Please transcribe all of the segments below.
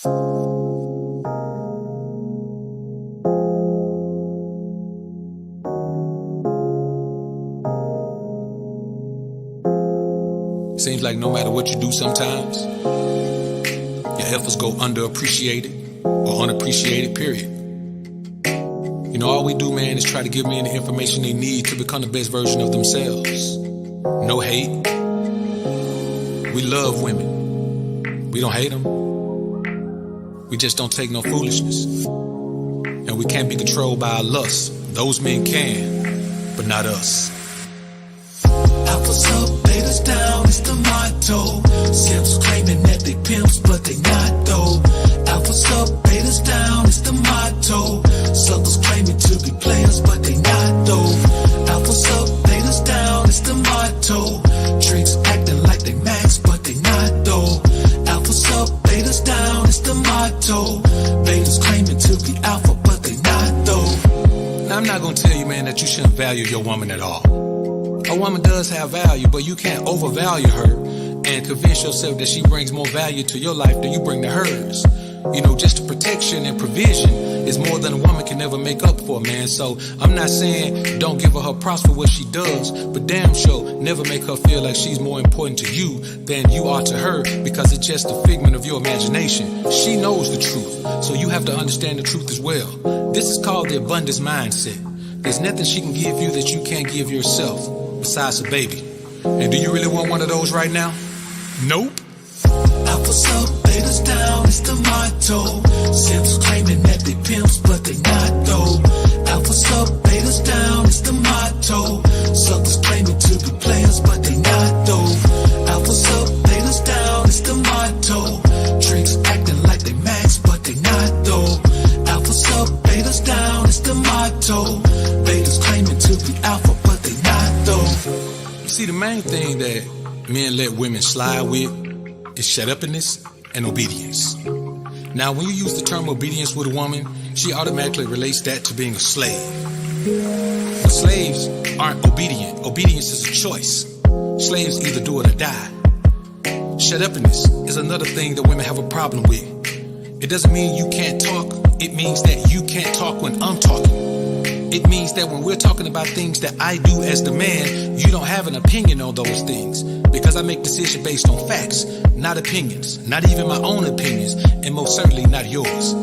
Seems like no matter what you do sometimes, your efforts go underappreciated or unappreciated, period. You know, all we do, man, is try to give men the information they need to become the best version of themselves. No hate. We love women. We don't hate them. We just don't take no foolishness. And we can't be controlled by our lust. Those men can, but not us. Alphas up, betas down, it's the motto. Simps claiming that they pimps, but they not though. Alphas up, betas down, it's the motto. Suckers claiming to be players, but they not though. Alphas up, betas down, it's the motto. Tricks acting like they max, but they not though. Alphas up, betas down, it's the motto. Betas claiming to be alpha, but they not though. Now, I'm not gonna tell you, man, that you shouldn't value your woman at all. A woman does have value, but you can't overvalue her and convince yourself that she brings more value to your life than you bring to hers. You know, just the protection and provision is more than a woman can ever make up for, man. So I'm not saying don't give her props for what she does, but damn sure never make her feel like she's more important to you than you are to her, because it's just a figment of your imagination. She knows the truth, so you have to understand the truth as well. This is called the abundance mindset. There's nothing she can give you that you can't give yourself, besides a baby. And do you really want one of those right now? Nope. Alphas up, betas down, it's the motto. Simps claiming that they pimps, but they not though. Alphas up, betas down, it's the motto. Suckers claiming to be players, but they not though. Alphas up, betas down, it's the motto. Tricks acting like they max, but they not though. Alphas up, betas down, it's the motto. Betas claiming to be alpha, but they not though. You see, the main thing that men let women slide with is shut-uppiness and obedience. Now, when you use the term obedience with a woman, she automatically relates that to being a slave. But slaves aren't obedient. Obedience is a choice. Slaves either do it or die. Shut-uppiness is another thing that women have a problem with. It doesn't mean you can't talk. It means that you can't talk when I'm talking. It means that when we're talking about things that I do as the man, you don't have an opinion on those things, because I make decisions based on facts, not opinions, not even my own opinions, and most certainly not yours.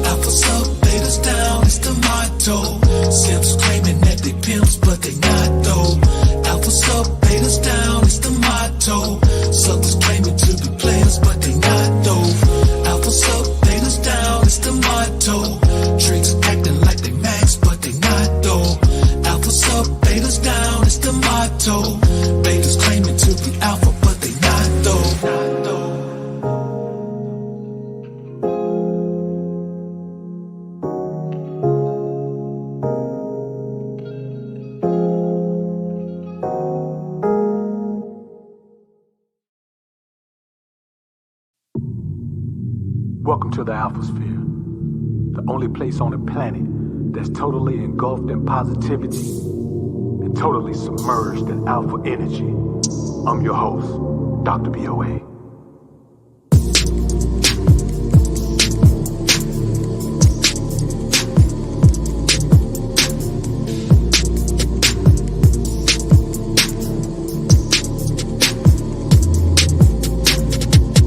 Alphas up, betas down, it's the motto. Simps claiming that they pimps, but they not though. Alphas up, betas down, it's the motto. Suckers claiming to be players, but they not though. Alphas up, betas down, it's the motto. Tricks acting like they max, but they not though. Alphas up, betas down, it's the motto. Betas claiming to be alpha, but they not though. Welcome to the Alphasphere, the only place on the planet that's totally engulfed in positivity and totally submerged in alpha energy. I'm your host, Dr. BOA.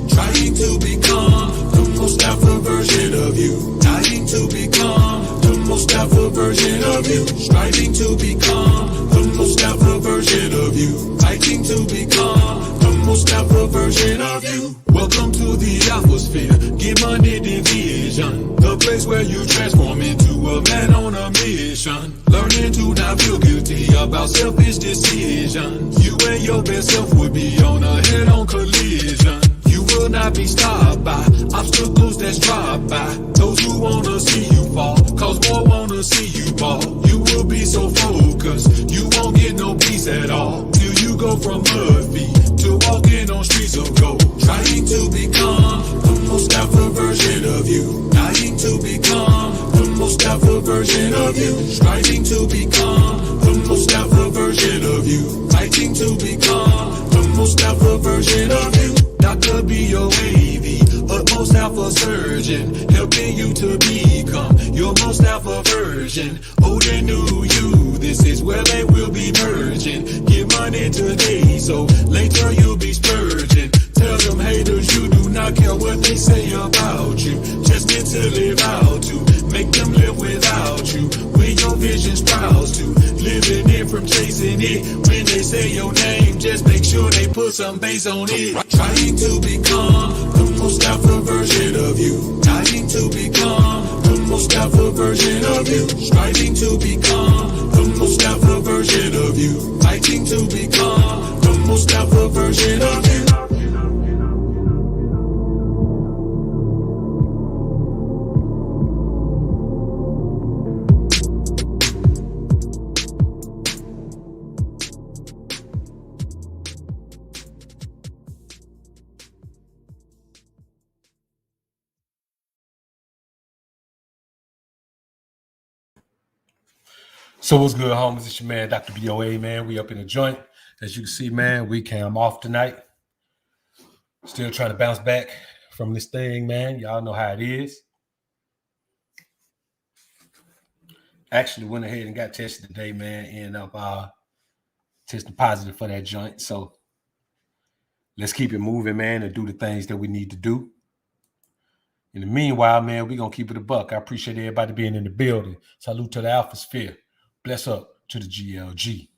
Trying to become the most alpha version of you. Dying to become the most alpha version of you. Striving to become the most alpha version of you. Fighting to become the most alpha version of you. Welcome to the Alphasphere. Get money division, the place where you transform into a man on a mission. Learning to not feel guilty about selfish decisions. You and your best self would be on a head-on collision. You will not be stopped by obstacles that's dropped by those who wanna see you fall, cause more wanna see you fall. You will be so focused, you won't get no peace at all, till you go from mud feet to walking on streets of gold. Trying to become the most alpha version of you. Dying to become the most alpha version of you. Striving to become the most alpha version of you. Fighting to become the most alpha version of you. Dr. B.O.A. the utmost most alpha surgeon, helping you to become your most alpha version. Old and new you, this is where they will be merging. Get money today, so later you'll be splurging. Tell them haters you do not care what they say about you. Just get to live out to make them live without you. When your vision sprouts to living it from chasing it. When they say your name, just make sure they put some bass on it. Trying to become the most alpha version of you. Trying to become the most alpha version of you. Striving to become the most alpha version of you. Fighting to become the most alpha version of you. So what's good, homies? It's your man, Dr. BOA, man. We up in the joint. As you can see, man, we came off tonight. Still trying to bounce back from this thing, man. Y'all know how it is. Actually went ahead and got tested today, man. Ended up testing positive for that joint. So let's keep it moving, man, and do the things that we need to do. In the meanwhile, man, we're going to keep it a buck. I appreciate everybody being in the building. Salute to the AlphaSphere. Bless up to the GLG.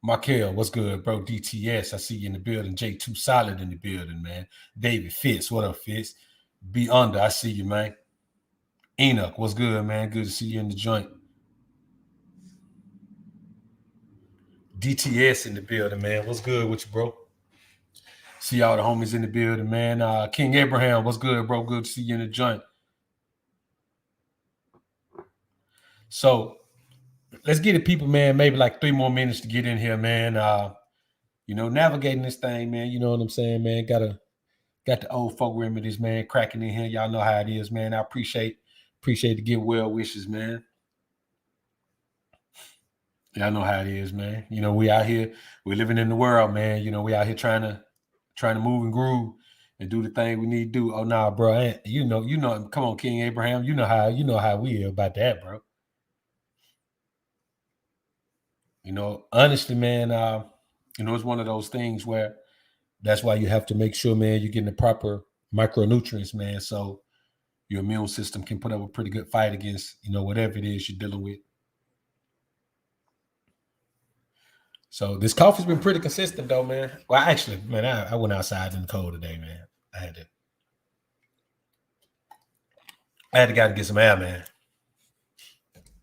Markel, what's good, bro? DTS, I see you in the building. J2 Solid in the building, man. David Fitz, what up, Fitz? Be Under, I see you, man. Enoch, what's good, man? Good to see you in the joint. DTS in the building, man. What's good with you, bro? See all the homies in the building, man. King Abraham, what's good, bro? Good to see you in the joint. So let's get it, people, man. Maybe like 3 more minutes to get in here, man. Navigating this thing, man. You know what I'm saying, man. Got the old folk remedies, man, cracking in here. Y'all know how it is, man. I appreciate to give well wishes, man. Y'all know how it is, man. We out here, we're living in the world, man. We out here trying to move and groove and do the thing we need to do. Oh nah, bro. Come on, King Abraham. You know how we are about that, bro. Honestly, man, it's one of those things where that's why you have to make sure, man, you're getting the proper micronutrients, man, so your immune system can put up a pretty good fight against, whatever it is you're dealing with. So this coffee's been pretty consistent, though, man. Well, actually, man, I went outside in the cold today, man. I had to go to get some air, man.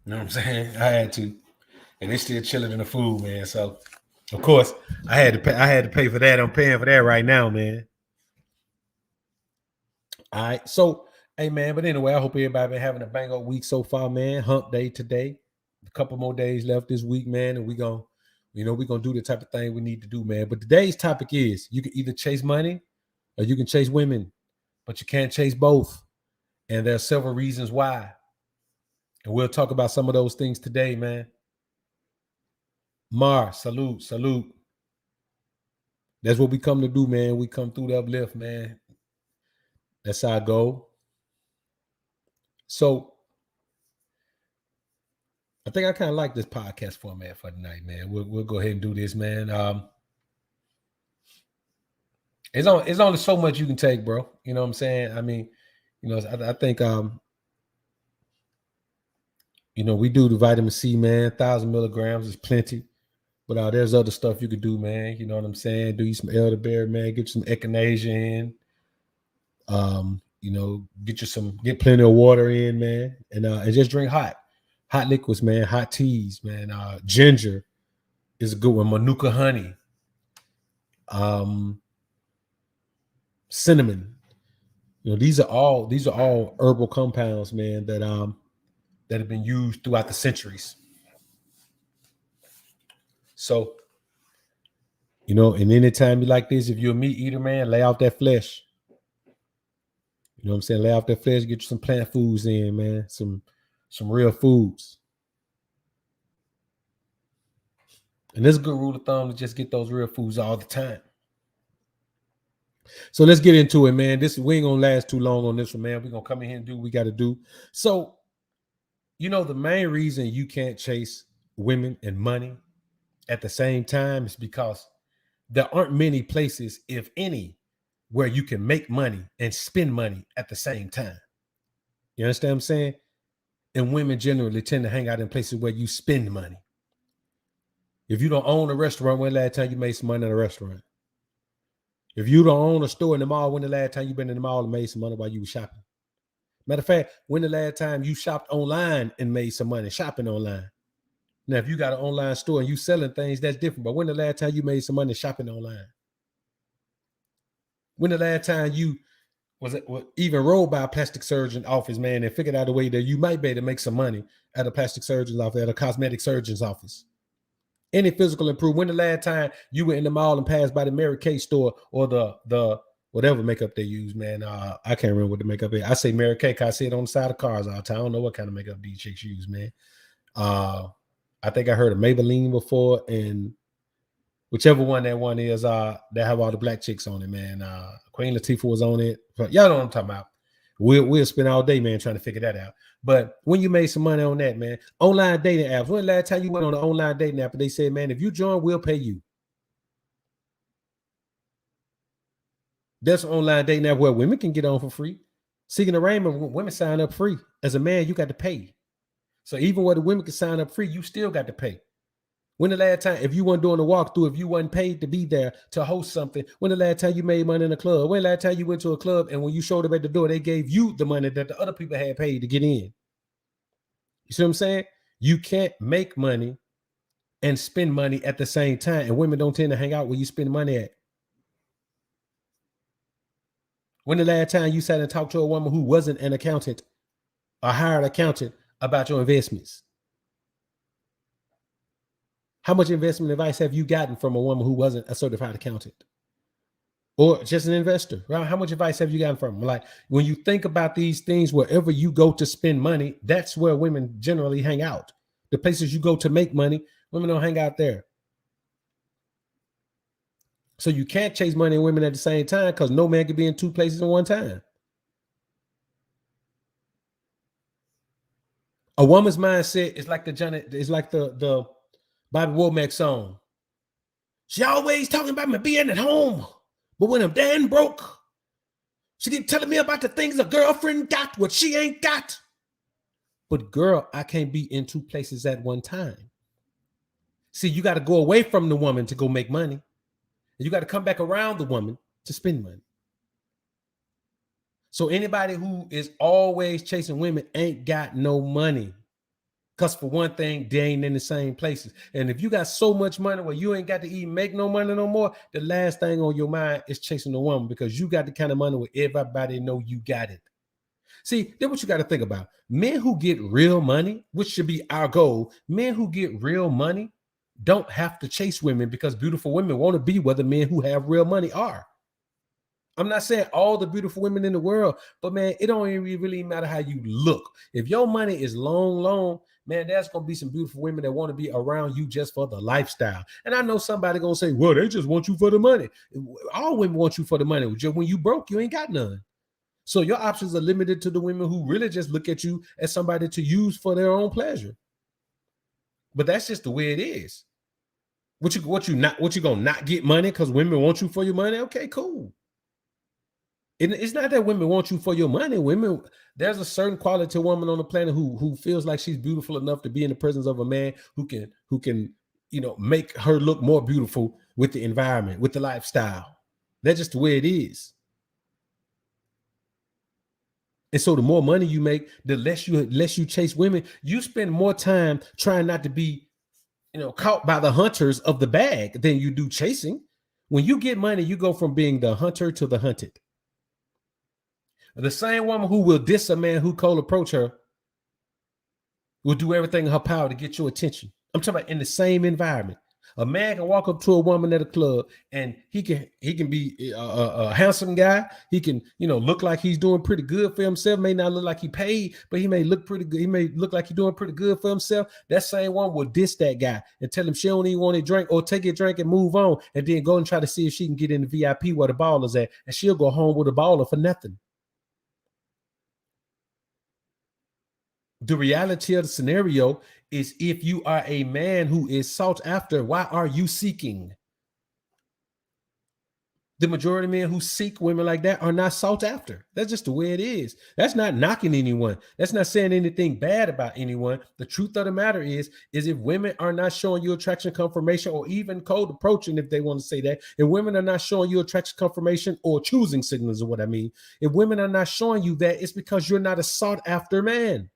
You know what I'm saying? I had to. And it's still chilling in the food, man. So, of course, I had to pay for that. I'm paying for that right now, man. All right. So, hey, man. But anyway, I hope everybody been having a bang up week so far, man. Hump day today. A couple more days left this week, man. And we're gonna do the type of thing we need to do, man. But today's topic is you can either chase money or you can chase women, but you can't chase both. And there are several reasons why. And we'll talk about some of those things today, man. Mar, salute. That's what we come to do, man. We come through the uplift, man. That's our goal. So I think I kind of like this podcast format for tonight, man. We'll go ahead and do this, man. It's only so much you can take, bro. You know what I'm saying? I mean, I think we do the vitamin C, man. 1,000 milligrams is plenty. But there's other stuff you could do, man. You know what I'm saying? Do you some elderberry, man. Get you some echinacea in. Get plenty of water in, man. And just drink hot liquids, man. Hot teas, man. Ginger is a good one. Manuka honey. Cinnamon. These are all herbal compounds, man, that have been used throughout the centuries. So, and anytime you like this, if you're a meat eater, man, lay off that flesh. You know what I'm saying? Lay off that flesh, get you some plant foods in, man. Some real foods. And there's a good rule of thumb to just get those real foods all the time. So let's get into it, man. We ain't gonna last too long on this one, man. We're gonna come in here and do what we got to do. So, the main reason you can't chase women and money at the same time is because there aren't many places, if any, where you can make money and spend money at the same time. You understand what I'm saying? And women generally tend to hang out in places where you spend money. If you don't own a restaurant, when the last time you made some money in a restaurant? If you don't own a store in the mall, when the last time you been in the mall and made some money while you were shopping? Matter of fact, when the last time you shopped online and made some money shopping online? Now, if you got an online store and you selling things, that's different. But when the last time you made some money shopping online? When the last time you even rolled by a plastic surgeon office, man, and figured out a way that you might be able to make some money at a plastic surgeon's office, at a cosmetic surgeon's office? Any physical improvement. When the last time you were in the mall and passed by the Mary Kay store or the whatever makeup they use, man? I can't remember what the makeup is. I say Mary Kay because I see it on the side of cars all the time. I don't know what kind of makeup these chicks use, man. I think I heard of Maybelline before, and whichever one that one is, they have all the black chicks on it, man. Queen Latifah was on it. But y'all know what I'm talking about. We'll spend all day, man, trying to figure that out. But when you made some money on that, man, online dating apps, when the last time you went on an online dating app and they said, man, if you join, we'll pay you? There's an online dating app where women can get on for free. Seeking arrangement, women sign up free. As a man, you got to pay. So even where the women can sign up free, you still got to pay. When the last time, if you weren't doing a walkthrough, if you weren't paid to be there to host something, when the last time you made money in a club? When the last time you went to a club and when you showed up at the door, they gave you the money that the other people had paid to get in? You see what I'm saying? You can't make money and spend money at the same time. And women don't tend to hang out where you spend money at. When the last time you sat and talked to a woman who wasn't an accountant, a hired accountant, about your investments? How much investment advice have you gotten from a woman who wasn't a certified accountant or just an investor? Right? How much advice have you gotten from them? Like, when you think about these things, wherever you go to spend money, that's where women generally hang out. The places you go to make money, women don't hang out there. So you can't chase money and women at the same time because no man can be in two places at one time. A woman's mindset is like the Bobby Womack song. She always talking about me being at home, but when I'm damn broke, she keep telling me about the things a girlfriend got, what she ain't got. But girl, I can't be in two places at one time. See, you got to go away from the woman to go make money. And you got to come back around the woman to spend money. So anybody who is always chasing women ain't got no money. Because for one thing, they ain't in the same places. And if you got so much money where you ain't got to even make no money no more, the last thing on your mind is chasing a woman, because you got the kind of money where everybody know you got it. See, then what you got to think about. Men who get real money, which should be our goal, men who get real money don't have to chase women, because beautiful women want to be where the men who have real money are. I'm not saying all the beautiful women in the world, but man, it don't even really matter how you look. If your money is long, man, there's going to be some beautiful women that want to be around you just for the lifestyle. And I know somebody going to say, well, they just want you for the money. All women want you for the money. Just when you broke, you ain't got none. So your options are limited to the women who really just look at you as somebody to use for their own pleasure. But that's just the way it is. What you gonna not get money because women want you for your money? Okay, cool. It's not that women want you for your money. There's a certain quality woman on the planet who feels like she's beautiful enough to be in the presence of a man who can make her look more beautiful with the environment, with the lifestyle. That's just the way it is. And so the more money you make, the less you chase women. You spend more time trying not to be, caught by the hunters of the bag than you do chasing. When you get money, you go from being the hunter to the hunted. The same woman who will diss a man who cold approach her will do everything in her power to get your attention. I'm talking about in the same environment. A man can walk up to a woman at a club and he can be a handsome guy. He can, look like he's doing pretty good for himself. May not look like he paid, but he may look pretty good. He may look like he's doing pretty good for himself. That same one will diss that guy and tell him she don't even want a drink, or take a drink and move on, and then go and try to see if she can get in the VIP where the baller's at, and she'll go home with a baller for nothing. The reality of the scenario is, if you are a man who is sought after, why are you seeking? The majority of men who seek women like that are not sought after. That's just the way it is. That's not knocking anyone. That's not saying anything bad about anyone. The truth of the matter is if women are not showing you attraction confirmation, or even cold approaching, if they want to say that, if women are not showing you attraction confirmation or choosing signals, is what I mean. If women are not showing you that, it's because you're not a sought after man.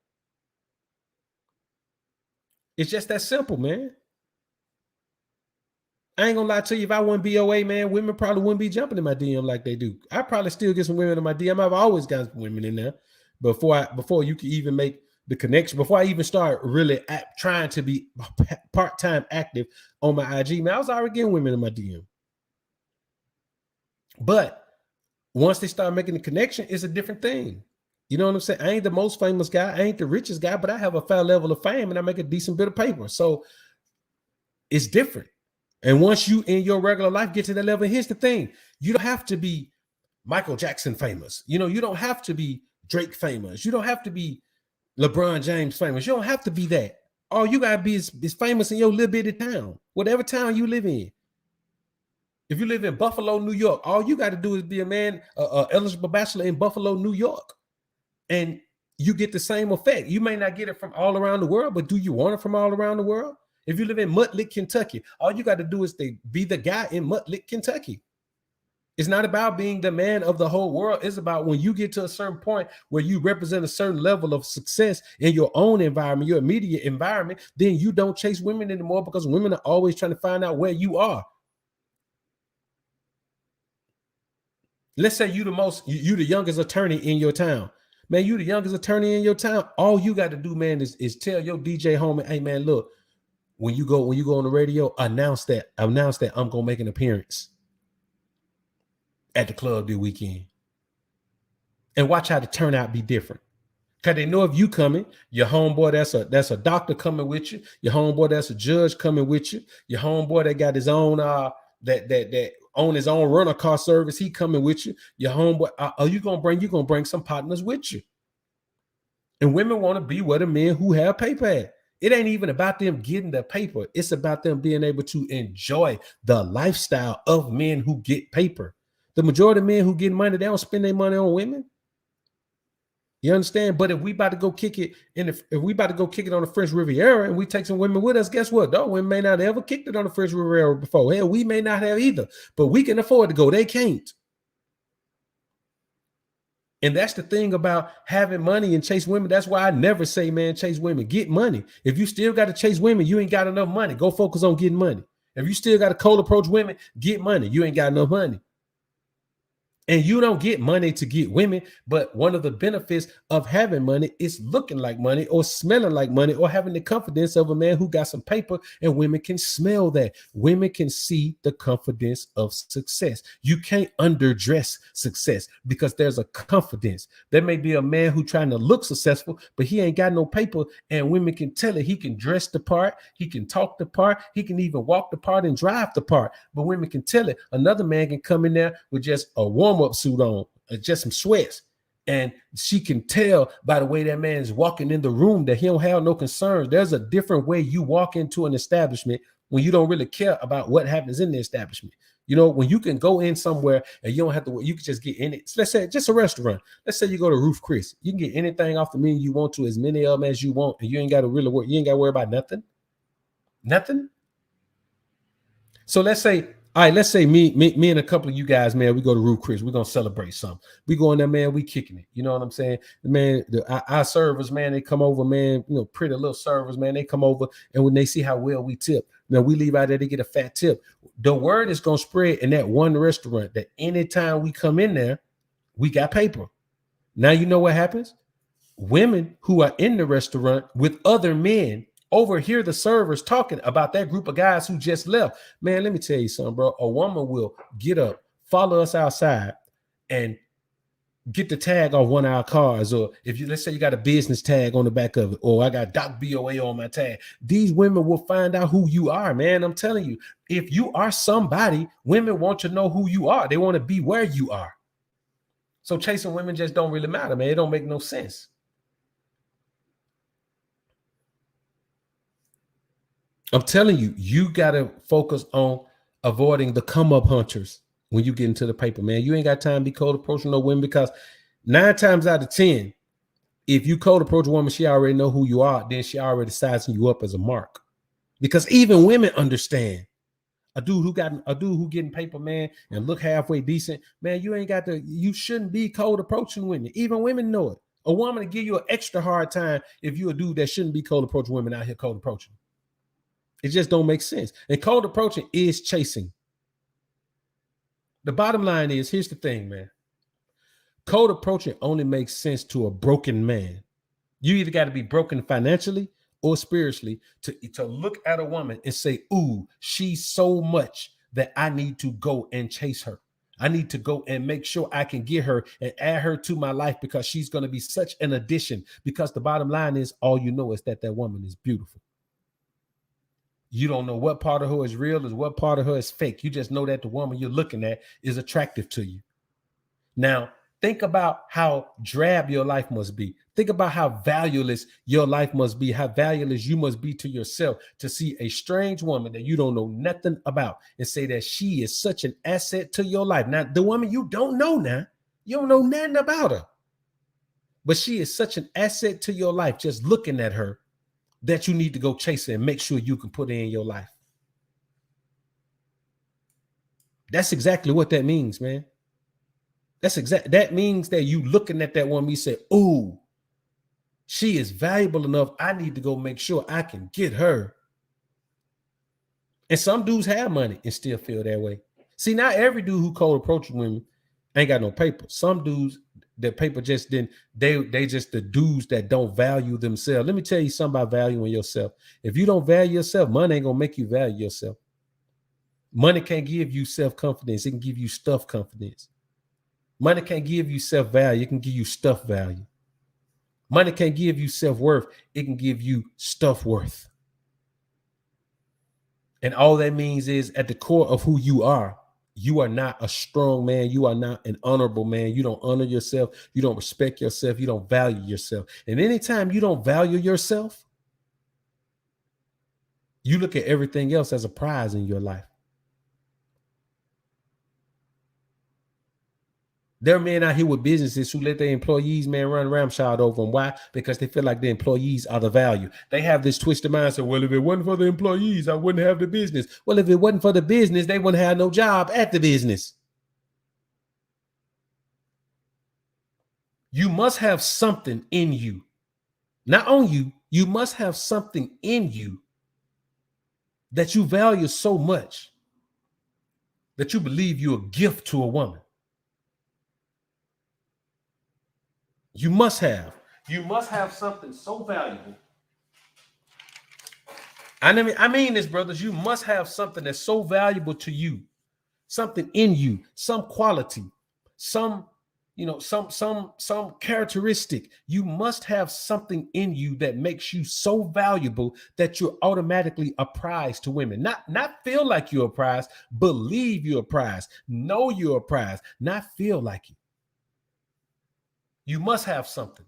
It's just that simple, man. I ain't gonna lie to you. If I wasn't BOA, man, women probably wouldn't be jumping in my DM like they do. I probably still get some women in my DM. I've always got some women in there before you can even make the connection. Before I even start really trying to be part-time active on my IG, man, I was already getting women in my DM. But once they start making the connection, it's a different thing. You know what I'm saying? I ain't the most famous guy. I ain't the richest guy, but I have a fair level of fame and I make a decent bit of paper. So it's different. And once you in your regular life get to that level, here's the thing. You don't have to be Michael Jackson famous. You don't have to be Drake famous. You don't have to be LeBron James famous. You don't have to be that. All you got to be is famous in your little bitty town, whatever town you live in. If you live in Buffalo, New York, all you got to do is be a man, eligible bachelor in Buffalo, New York. And you get the same effect. You may not get it from all around the world, but do you want it from all around the world? If you live in Muttlick, Kentucky, all you got to do is be the guy in Muttlick, Kentucky. It's not about being the man of the whole world. It's about when you get to a certain point where you represent a certain level of success in your own environment, your immediate environment, then you don't chase women anymore, because women are always trying to find out where you are. Let's say you the youngest attorney in your town. Man, you the youngest attorney in your town. All you got to do, man, is tell your DJ homie, hey man, look, when you go on the radio, announce that I'm gonna make an appearance at the club this weekend. And watch how the turnout be different. Cause they know if you coming, your homeboy that's a doctor coming with you, your homeboy that's a judge coming with you, your homeboy that got his own that on his own rental car service, he coming with you. Your homeboy, you're gonna bring some partners with you. And women want to be with the men who have paper at. It ain't even about them getting the paper. It's about them being able to enjoy the lifestyle of men who get paper. The majority of men who get money, they don't spend their money on women. You understand? But if we about to go kick it if we about to go kick it on the French Riviera and we take some women with us, guess what? Those women may not have ever kicked it on the French Riviera before. Hell, we may not have either, but we can afford to go. They can't. And that's the thing about having money and chase women. That's why I never say, man, chase women, get money. If you still got to chase women, you ain't got enough money. Go focus on getting money. If you still got to cold approach women, get money. You ain't got enough money. And you don't get money to get women, but one of the benefits of having money is looking like money or smelling like money or having the confidence of a man who got some paper, and women can smell that. Women can see the confidence of success. You can't underdress success because there's a confidence. There may be a man who trying to look successful, but he ain't got no paper, and women can tell it. He can dress the part, he can talk the part, he can even walk the part and drive the part, but women can tell it. Another man can come in there with just a warm-up suit on, just some sweats, and she can tell by the way that man is walking in the room that he don't have no concerns. There's a different way you walk into an establishment when you don't really care about what happens in the establishment. You know, when you can go in somewhere and you don't have to, you can just get in it. So let's say just a restaurant. Let's say you go to Roof Chris. You can get anything off the menu you want to, as many of them as you want, and you ain't got to really work. You ain't got to worry about nothing. Nothing. So let's say, all right, let's say me and a couple of you guys, man, we go to Roof Chris. We're going to celebrate something. We go in there, man, we kicking it. You know what I'm saying? Man, our servers, man, they come over, man, you know, pretty little servers, man, they come over, and when they see how well we tip, now we leave out there, they get a fat tip. The word is going to spread in that one restaurant that anytime we come in there, we got paper. Now, you know what happens? Women who are in the restaurant with other men overhear the servers talking about that group of guys who just left. Man, let me tell you something, bro. A woman will get up, follow us outside, and get the tag on one of our cars. Or if you, let's say you got a business tag on the back of it, or I got Doc BOA on my tag. These women will find out who you are, man. I'm telling you, if you are somebody, women want to know who you are. They want to be where you are. So chasing women just don't really matter, man. It don't make no sense. I'm telling you, you got to focus on avoiding the come up hunters when you get into the paper, man. You ain't got time to be cold approaching no women, because 9 times out of 10, if you cold approach a woman, she already know who you are. Then she already sizing you up as a mark, because even women understand a dude who getting paper, man, and look halfway decent, man. You shouldn't be cold approaching women. Even women know it. A woman to give you an extra hard time if you're a dude that shouldn't be cold approaching women out here cold approaching. It just don't make sense. And cold approaching is chasing. The bottom line is, here's the thing, man. Cold approaching only makes sense to a broken man. You either got to be broken financially or spiritually to look at a woman and say, ooh, she's so much that I need to go and chase her. I need to go and make sure I can get her and add her to my life, because she's going to be such an addition. Because the bottom line is, all you know is that woman is beautiful. You don't know what part of her is real, is what part of her is fake. You just know that the woman you're looking at is attractive to you. Now, think about how drab your life must be. Think about how valueless your life must be, how valueless you must be to yourself to see a strange woman that you don't know nothing about and say that she is such an asset to your life. Now, the woman you don't know now, you don't know nothing about her, but she is such an asset to your life, just looking at her, that you need to go chase her and make sure you can put her in your life. That's exactly what that means, man. That means that you looking at that woman, you say, ooh, she is valuable enough. I need to go make sure I can get her. And some dudes have money and still feel that way. See, not every dude who cold approaches women ain't got no paper. Some dudes, their paper just didn't, they just the dudes that don't value themselves. Let me tell you something about valuing yourself. If you don't value yourself, money ain't gonna make you value yourself. Money can't give you self-confidence. It can give you stuff confidence. Money can't give you self-value. It can give you stuff value. Money can't give you self-worth. It can give you stuff worth. And all that means is, at the core of who you are not a strong man. You are not an honorable man. You don't honor yourself. You don't respect yourself. You don't value yourself. And anytime you don't value yourself, you look at everything else as a prize in your life. There are men out here with businesses who let their employees, man, run ramshot over them. Why? Because they feel like the employees are the value. They have this twisted mindset. Well, if it wasn't for the employees, I wouldn't have the business. Well, if it wasn't for the business, they wouldn't have no job at the business. You must have something in you. Not on you. You must have something in you that you value so much that you believe you're a gift to a woman. You must have something so valuable. I mean this, brothers. You must have something that's so valuable to you, something in you, some quality, some characteristic. You must have something in you that makes you so valuable that you're automatically a prize to women. Not feel like you're a prize, believe you're a prize, know you're a prize, not feel like it. You must have something.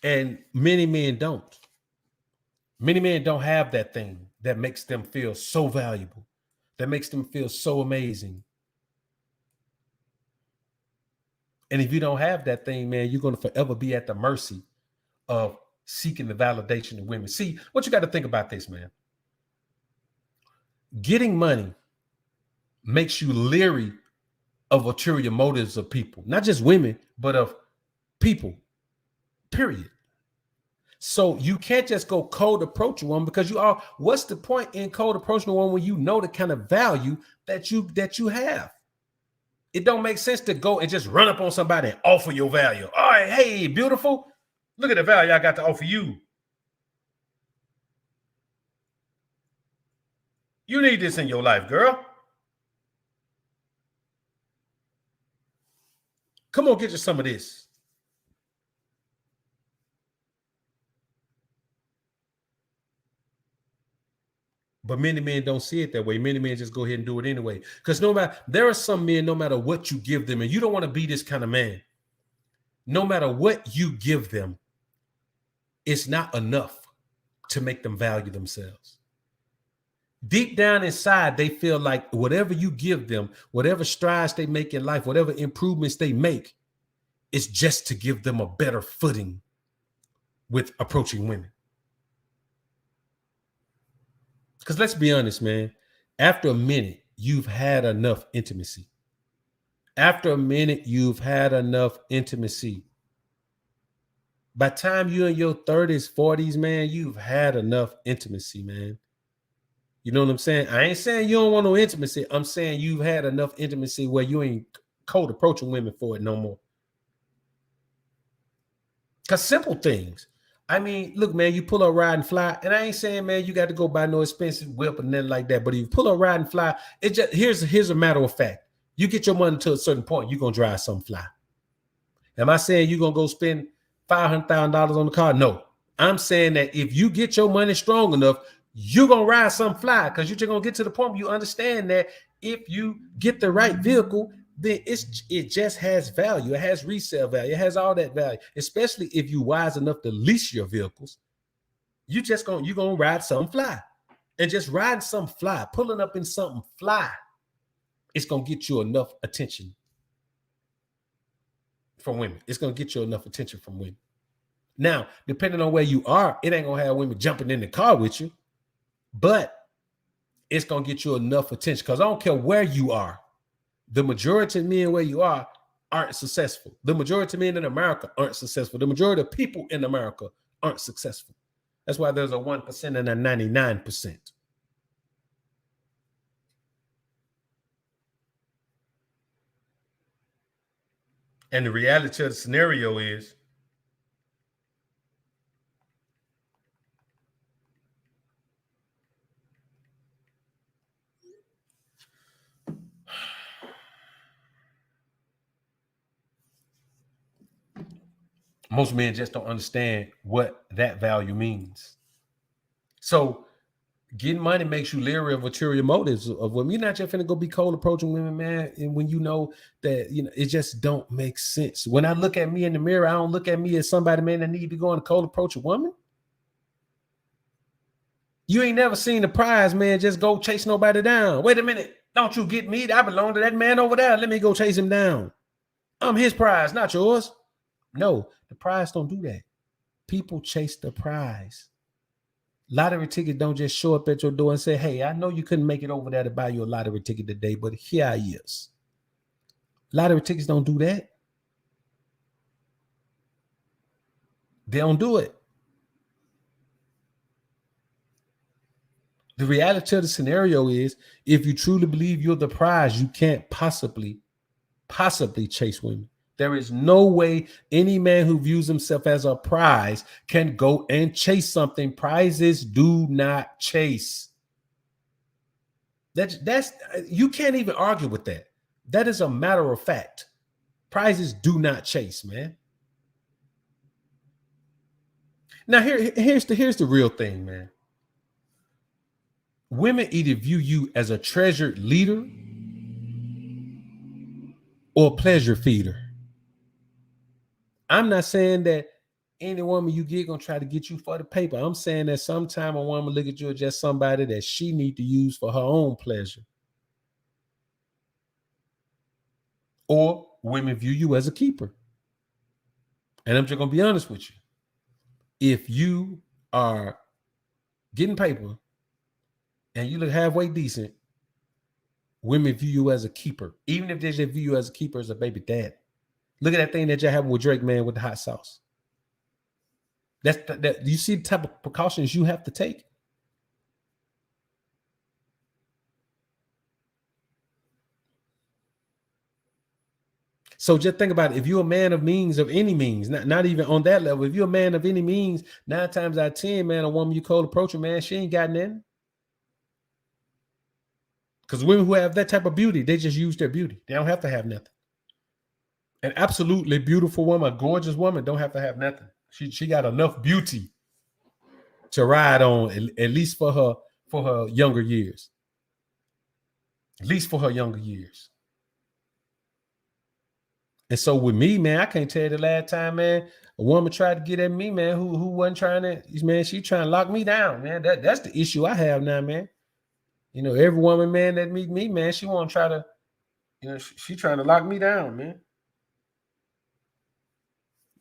And many men don't. Many men don't have that thing that makes them feel so valuable, that makes them feel so amazing. And if you don't have that thing, man, you're going to forever be at the mercy of seeking the validation of women. See, what you got to think about this, man. Getting money makes you leery of ulterior motives of people, not just women, but of people, period. So you can't just go cold approach a woman, because what's the point in cold approaching a woman when you know the kind of value that you have? It don't make sense to go and just run up on somebody and offer your value. All right, hey, beautiful. Look at the value I got to offer you. You need this in your life, girl. Come on, get you some of this. But many men don't see it that way. Many men just go ahead and do it anyway. Because there are some men, no matter what you give them, and you don't want to be this kind of man. No matter what you give them, it's not enough to make them value themselves. Deep down inside, they feel like whatever you give them, whatever strides they make in life, whatever improvements they make, it's just to give them a better footing with approaching women. Because let's be honest, man, after a minute, you've had enough intimacy. After a minute, you've had enough intimacy. By the time you're in your 30s, 40s, man, you've had enough intimacy, man. You know what I'm saying? I ain't saying you don't want no intimacy. I'm saying you've had enough intimacy where you ain't cold approaching women for it no more. Because simple things. I mean, look, man, you pull up ride and fly, and I ain't saying, man, you got to go buy no expensive whip and nothing like that. But if you pull up ride and fly, it just here's a matter of fact. You get your money to a certain point, you're gonna drive some fly. Am I saying you're gonna go spend $500,000 on the car? No. I'm saying that if you get your money strong enough, you're gonna ride some fly because you're just gonna get to the point where you understand that if you get the right vehicle, then it just has value. It has resale value. It has all that value, especially if you wise enough to lease your vehicles. You're gonna ride something fly. And just riding some fly, pulling up in something fly, it's gonna get you enough attention from women. It's gonna get you enough attention from women. Now, depending on where you are, it ain't gonna have women jumping in the car with you, but it's gonna get you enough attention. Because I don't care where you are. The majority of men where you are aren't successful. The majority of men in America aren't successful. The majority of people in America aren't successful. That's why there's a 1% and a 99%. And the reality of the scenario is most men just don't understand what that value means. So getting money makes you leery of ulterior motives of women. You're not just finna go be cold approaching women, man. And when you know that, it just don't make sense. When I look at me in the mirror, I don't look at me as somebody, man, that need to go and cold approach a woman. You ain't never seen the prize, man, just go chase nobody down. Wait a minute. Don't you get me? I belong to that man over there. Let me go chase him down. I'm his prize, not yours. No, the prize don't do that. People chase the prize. Lottery tickets don't just show up at your door and say, hey, I know you couldn't make it over there to buy you a lottery ticket today, but here I is. Lottery tickets don't do that. They don't do it. The reality of the scenario is if you truly believe you're the prize, you can't possibly chase women. There is no way any man who views himself as a prize can go and chase something. Prizes do not chase. That's you can't even argue with that. That is a matter of fact. Prizes do not chase, man. Now here's the real thing, man. Women either view you as a treasured leader or a pleasure feeder. I'm not saying that any woman you get gonna try to get you for the paper. I'm saying that sometime a woman look at you as just somebody that she need to use for her own pleasure. Or women view you as a keeper. And I'm just gonna be honest with you. If you are getting paper and you look halfway decent, women view you as a keeper. Even if they just view you as a keeper as a baby dad. Look at that thing that you're having with Drake, man, with the hot sauce. That you see the type of precautions you have to take. So just think about it. If you're a man of means, of any means, not even on that level, if you're a man of any means, 9 times out of 10, man, a woman you cold approaching, man, she ain't got nothing. Because women who have that type of beauty, they just use their beauty. They don't have to have nothing. An absolutely beautiful woman, a gorgeous woman, don't have to have nothing. She got enough beauty to ride on, at least for her younger years. At least for her younger years. And so with me, man, I can't tell you the last time, man, a woman tried to get at me, man, who wasn't trying to, man, she trying to lock me down, man. That's the issue I have now, man. You know, every woman, man, that meet me, man, she want to try to, you know, she trying to lock me down, man.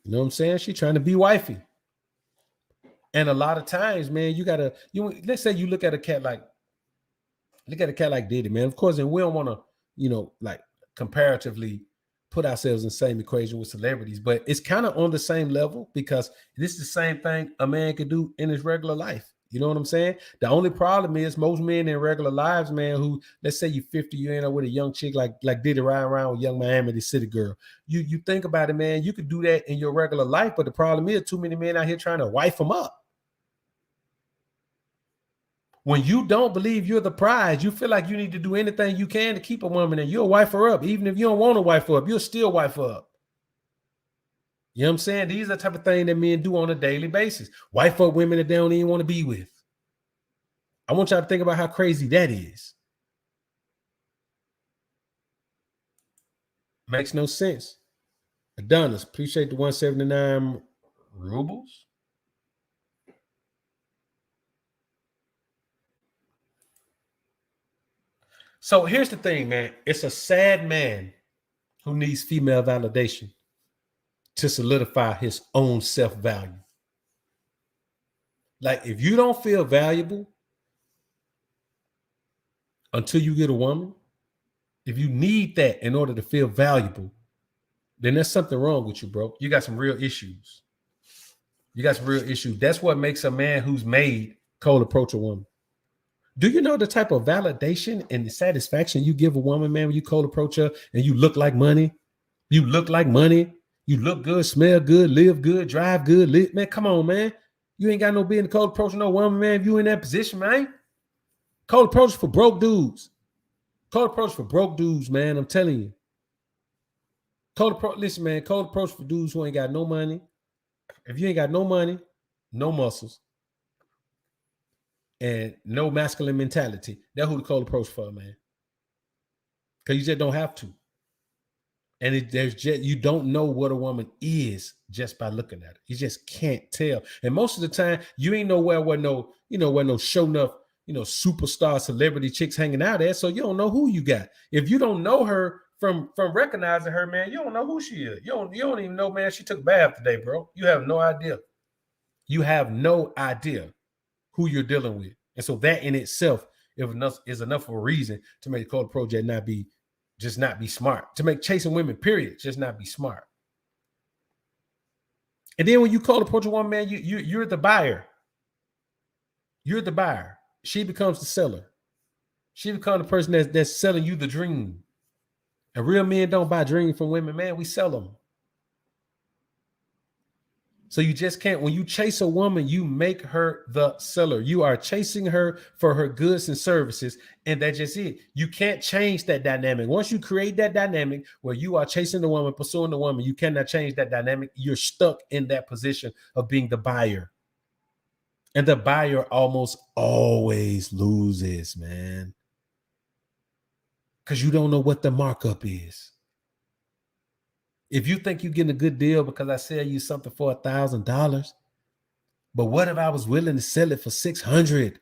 You know what I'm saying? She trying to be wifey. And a lot of times, man, let's say you look at a cat like Diddy, man. Of course, and we don't want to, you know, like comparatively put ourselves in the same equation with celebrities, but it's kind of on the same level because this is the same thing a man could do in his regular life. You know what I'm saying? The only problem is most men in regular lives, man, who, let's say you're 50, you end up with a young chick like Diddy riding around with Young Miami, the city girl. You think about it, man, you could do that in your regular life, but the problem is too many men out here trying to wife them up. When you don't believe you're the prize, you feel like you need to do anything you can to keep a woman, and you'll wife her up. Even if you don't want to wife her up, you'll still wife her up. You know what I'm saying? These are the type of thing that men do on a daily basis. Wife up women that they don't even want to be with. I want y'all to think about how crazy that is. Makes no sense. Adonis, appreciate the 179 rubles. So here's the thing, man. It's a sad man who needs female validation to solidify his own self-value. Like, if you don't feel valuable until you get a woman, if you need that in order to feel valuable, then there's something wrong with you, bro. You got some real issues. That's what makes a man who's made cold approach a woman. Do you know the type of validation and the satisfaction you give a woman, man, when you cold approach her and you look like money? You look like money. You look good, smell good, live good, drive good. Man, come on, man. You ain't got no business cold approaching no woman, man, if you in that position, man. Cold approach for broke dudes. Cold approach for broke dudes, man. I'm telling you. Listen, man, cold approach for dudes who ain't got no money. If you ain't got no money, no muscles, and no masculine mentality, that's who the cold approach for, man. Because you just don't have to. And you don't know what a woman is just by looking at her. You just can't tell. And most of the time, you ain't know where no show enough, superstar celebrity chicks hanging out at. So you don't know who you got. If you don't know her from recognizing her, man, you don't know who she is. You don't even know, man, she took a bath today, bro. You have no idea. You have no idea who you're dealing with. And so that in itself is enough of a reason to make the cold approach not be smart. To make chasing women, period, just not be smart. And then when you cold approach a woman, man, you're the buyer. You're the buyer. She becomes the seller. She becomes the person that's selling you the dream. And real men don't buy dreams from women, man. We sell them. So you just can't. When you chase a woman, you make her the seller. You are chasing her for her goods and services, and that's just it. You can't change that dynamic. Once you create that dynamic where you are chasing the woman, pursuing the woman, you cannot change that dynamic. You're stuck in that position of being the buyer. And the buyer almost always loses, man. Because you don't know what the markup is. If you think you're getting a good deal because I sell you something for $1,000, but what if I was willing to sell it for $600?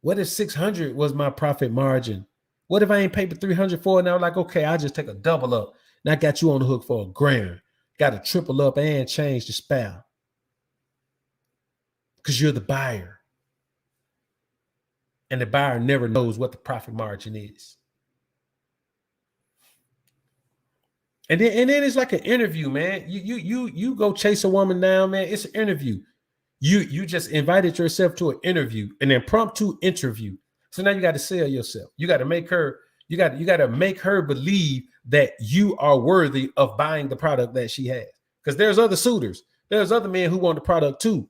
What if $600 was my profit margin? What if I ain't paid for $300 for it? Now, like, okay, I'll just take a double up. And I got you on the hook for $1,000. Got to triple up and change the spell. Because you're the buyer. And the buyer never knows what the profit margin is. And then it's like an interview, man. You go chase a woman down, man. It's an interview. You just invited yourself to an interview, an impromptu interview. So now you got to sell yourself. You got to make her, You got to make her believe that you are worthy of buying the product that she has. Because there's other suitors, there's other men who want the product too,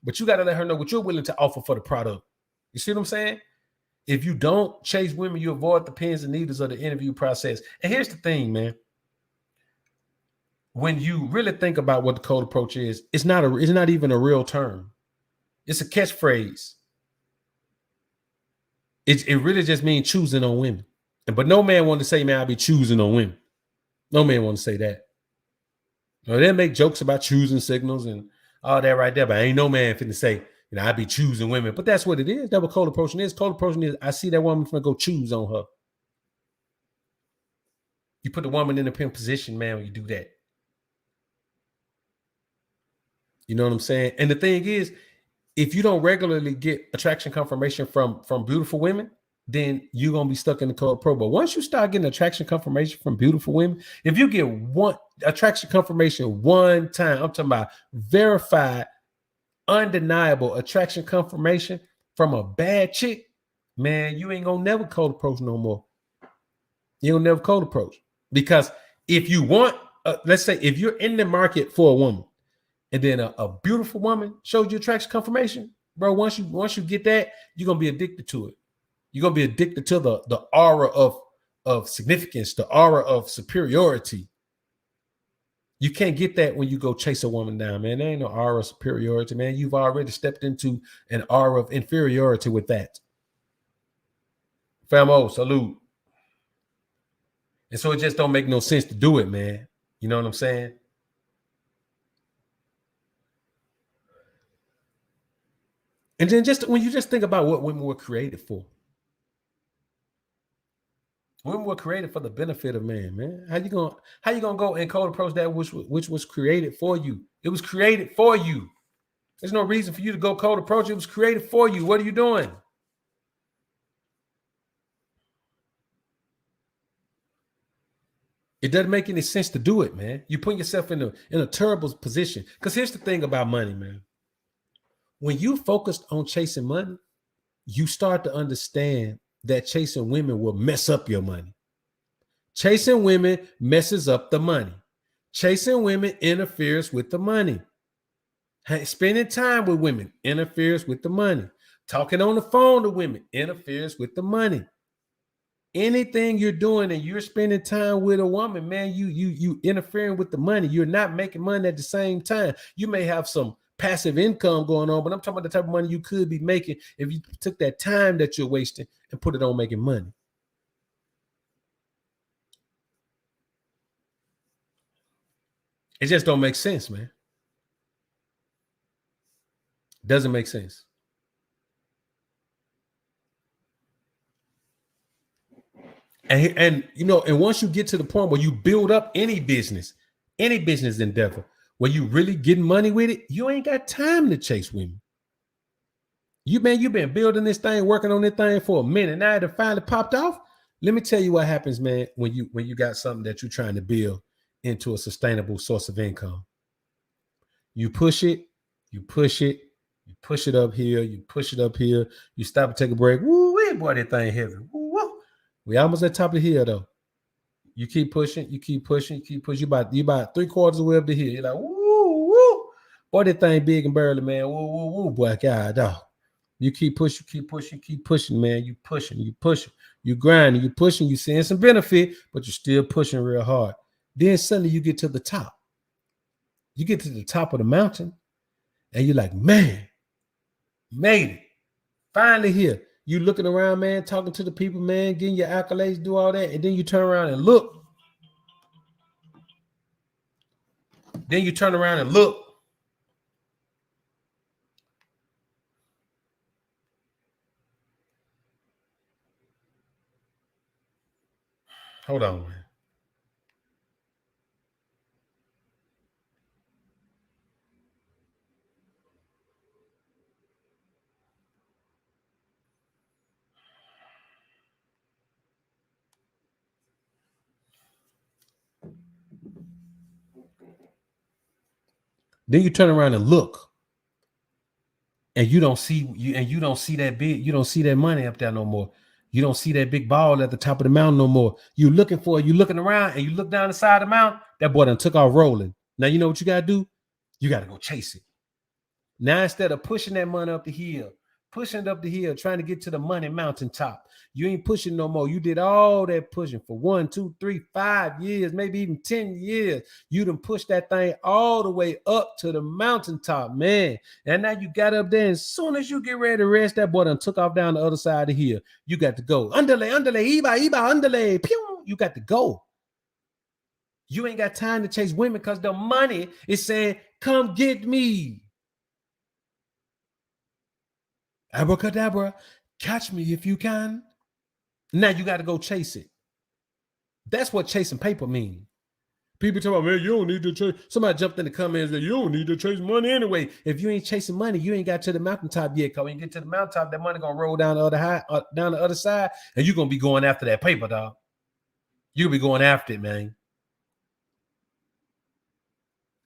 but you got to let her know what you're willing to offer for the product. You see what I'm saying? If you don't chase women, you avoid the pins and needles of the interview process. And here's the thing, man. When you really think about what the cold approach is, it's not even a real term. It's a catchphrase. It really just means choosing on women. But no man want to say, man, I'll be choosing on women. No man want to say that. You know, they make jokes about choosing signals and all that right there, but ain't no man finna say, I be choosing women. But that's what it is. That's what cold approaching is. Cold approaching is, I see that woman finna go choose on her. You put the woman in a pimp position, man, when you do that. You know what I'm saying? And the thing is, if you don't regularly get attraction confirmation from beautiful women, then you're going to be stuck in the cold pro. But once you start getting attraction confirmation from beautiful women, if you get one attraction confirmation one time, I'm talking about verified, undeniable attraction confirmation from a bad chick, man, you ain't going to never cold approach no more. You don't never cold approach. Because if you want, let's say if you're in the market for a woman, and then a beautiful woman shows you attraction confirmation, bro, once you get that, you're going to be addicted to it. You're going to be addicted to the aura of significance, the aura of superiority. You can't get that when you go chase a woman down, man. There ain't no aura of superiority, man. You've already stepped into an aura of inferiority with that. Famo, salute. And so it just don't make no sense to do it, man. You know what I'm saying? And then just when you just think about what women were created for. Women were created for the benefit of man. How you gonna go and cold approach that which was created for you? It was created for you. There's no reason for you to go cold approach. It was created for you. What are you doing? It doesn't make any sense to do it, man. You put yourself in a terrible position. Because here's the thing about money, man. When you focused on chasing money, you start to understand that chasing women will mess up your money. Chasing women messes up the money. Chasing women interferes with the money. Spending time with women interferes with the money. Talking on the phone to women interferes with the money. Anything you're doing and you're spending time with a woman, man, you interfering with the money. You're not making money at the same time. You may have some passive income going on, but I'm talking about the type of money you could be making if you took that time that you're wasting and put it on making money. It just don't make sense, man. Doesn't make sense. And once you get to the point where you build up any business endeavor, where you really getting money with it, you ain't got time to chase women. You've been building this thing, working on this thing for a minute. Now it finally popped off. Let me tell you what happens, man, when you got something that you're trying to build into a sustainable source of income. You push it up here, you stop and take a break. Woo, boy, that thing heavy. Woo. We almost at the top of the hill though. You keep pushing. You about 3/4 of the way up the hill. You're like, woo. Boy, that thing big and burly, man. Woo, boy, God, dog. You keep pushing, man. You pushing. You grinding, you pushing, you seeing some benefit, but you're still pushing real hard. Then suddenly you get to the top. You get to the top of the mountain, and you're like, man, made it. Finally here. You looking around, man, talking to the people, man, getting your accolades, do all that, and then you turn around and look. Hold on, man. Then you turn around and look, and you don't see that money up there no more. You don't see that big ball at the top of the mountain no more. You looking for it, you looking around, and you look down the side of the mountain, that boy done took off rolling. Now you know what you gotta do? You gotta go chase it. Now, instead of pushing that money up the hill, pushing it up the hill, trying to get to the money mountaintop, you ain't pushing no more. You did all that pushing for 1, 2, 3, 5 years, maybe even 10 years. You done pushed that thing all the way up to the mountaintop, man. And now you got up there, and as soon as you get ready to rest, that boy done took off down the other side of the hill. You got to go. Underlay, iba, underlay. Pew, you got to go. You ain't got time to chase women because the money is saying, come get me. Abracadabra, catch me if you can. Now you got to go chase it. That's what chasing paper means. People talk about, man, you don't need to chase. Somebody jumped in the comments that you don't need to chase money anyway. If you ain't chasing money, you ain't got to the mountaintop yet. Because when you get to the mountaintop, that money gonna roll down the other side, and you're gonna be going after that paper, dog. You'll be going after it, man.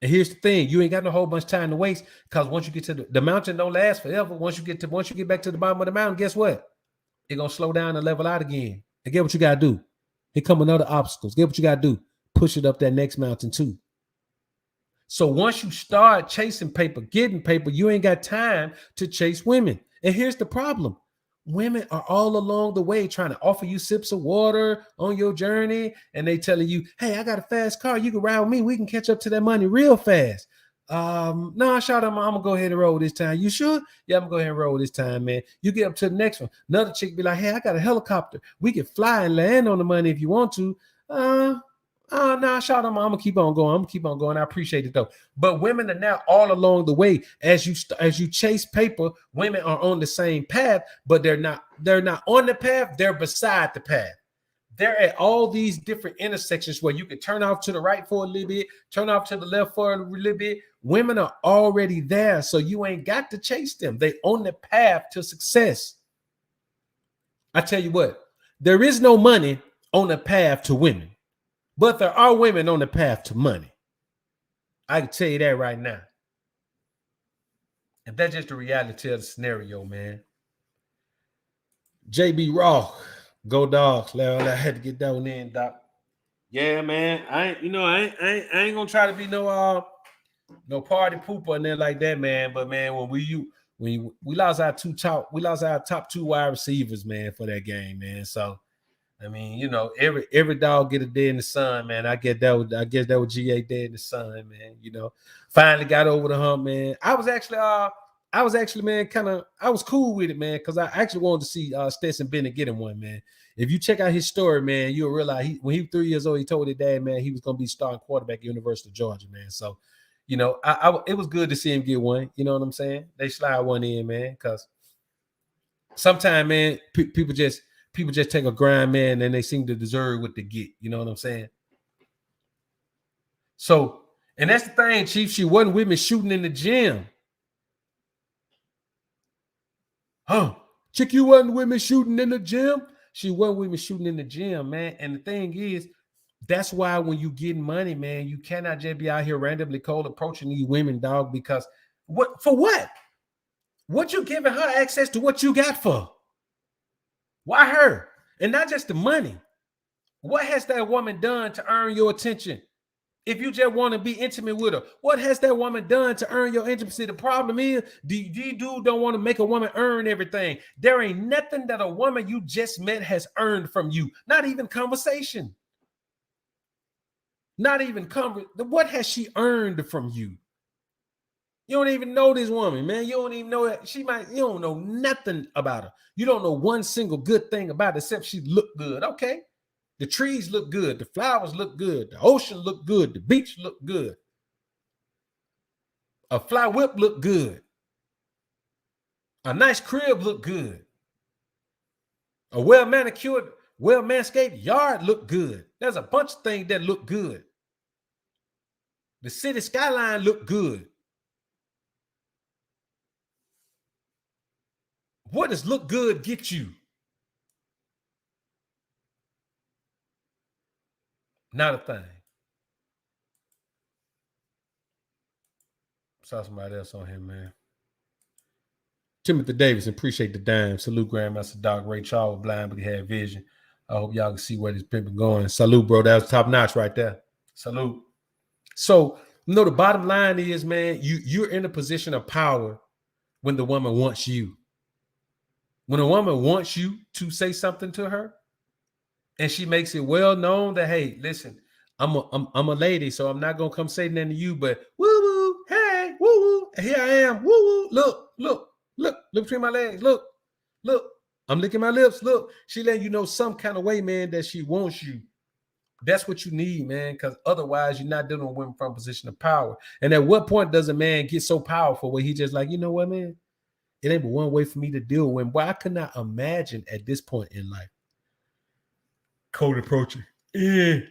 And here's the thing: you ain't got no whole bunch of time to waste, because once you get to the mountain, don't last forever. Once you get back to the bottom of the mountain, guess what? It's gonna slow down and level out again. And get what you gotta do. Here come another obstacles. Get what you gotta do. Push it up that next mountain too. So once you start chasing paper, getting paper, you ain't got time to chase women. And here's the problem: women are all along the way trying to offer you sips of water on your journey, and they telling you, hey, I got a fast car, you can ride with me, we can catch up to that money real fast. No, shout out, I'm gonna go ahead and roll this time. You sure? Yeah, I'm gonna go ahead and roll this time, man. You get up to the next one, another chick be like, hey, I got a helicopter, we can fly and land on the money if you want to. No, shout out, I'm gonna keep on going. I appreciate it though. But women are now all along the way. As you chase paper, women are on the same path, but they're not on the path, they're beside the path. They're at all these different intersections where you can turn off to the right for a little bit, turn off to the left for a little bit. Women are already there, so you ain't got to chase them. They on the path to success. I tell you what, there is no money on the path to women, but there are women on the path to money. I can tell you that right now. And that's just the reality of the scenario, man. JB Raw, go Dogs. I had to get that one in, Doc. Yeah, man. I ain't gonna try to be no party pooper and then like that, man. But man, when we lost our top two wide receivers, man, for that game, man. So I mean, every dog get a day in the sun, man. I guess that was GA day in the sun, man. Finally got over the hump, man. I was actually, man, I was cool with it, man, because I actually wanted to see Stetson Bennett getting one, man. If you check out his story, man, you'll realize when he was 3 years old, he told his dad, man, he was gonna be starting quarterback at University of Georgia, man. So, it was good to see him get one. You know what I'm saying? They slide one in, man, because sometimes, man, people just take a grind, man, and they seem to deserve what they get. You know what I'm saying? So, and that's the thing, Chief. She wasn't with me shooting in the gym. Huh? Chick, you wasn't with me shooting in the gym? She wasn't with me shooting in the gym, man. And the thing is, that's why when you get money, man, you cannot just be out here randomly cold approaching these women, dog, because for what? What you giving her access to what you got for? Why her? And not just the money. What has that woman done to earn your attention? If you just want to be intimate with her, what has that woman done to earn your intimacy? The problem is, these dudes don't want to make a woman earn everything. There ain't nothing that a woman you just met has earned from you. Not even conversation. Not even what has she earned from you? You don't even know this woman, man. You don't even know that you don't know nothing about her. You don't know one single good thing about her except she looked good. Okay. The trees look good. The flowers look good. The ocean look good. The beach look good. A fly whip look good. A nice crib look good. A well-manicured, well-manscaped yard look good. There's a bunch of things that look good. The city skyline look good. What does look good get you? Not a thing. Saw somebody else on here, man. Timothy Davis, appreciate the dime. Salute Grandmaster Doc Ray Charles, blind but he had vision. I hope y'all can see where this pimping going. Salute, bro. That was top notch right there. Salute. So, the bottom line is, man, you're in a position of power when the woman wants you. When a woman wants you to say something to her, and she makes it well known that, hey, listen, I'm a lady, so I'm not gonna come say nothing to you, but woo woo, hey, woo woo, here I am, woo woo, look between my legs, look, I'm licking my lips, look. She letting you know some kind of way, man, that she wants you. That's what you need, man, because otherwise you're not dealing with women from a position of power. And at what point does a man get so powerful where he just like, you know what, man? It ain't but one way for me to deal with women. Boy, I could not imagine at this point in life cold approaching any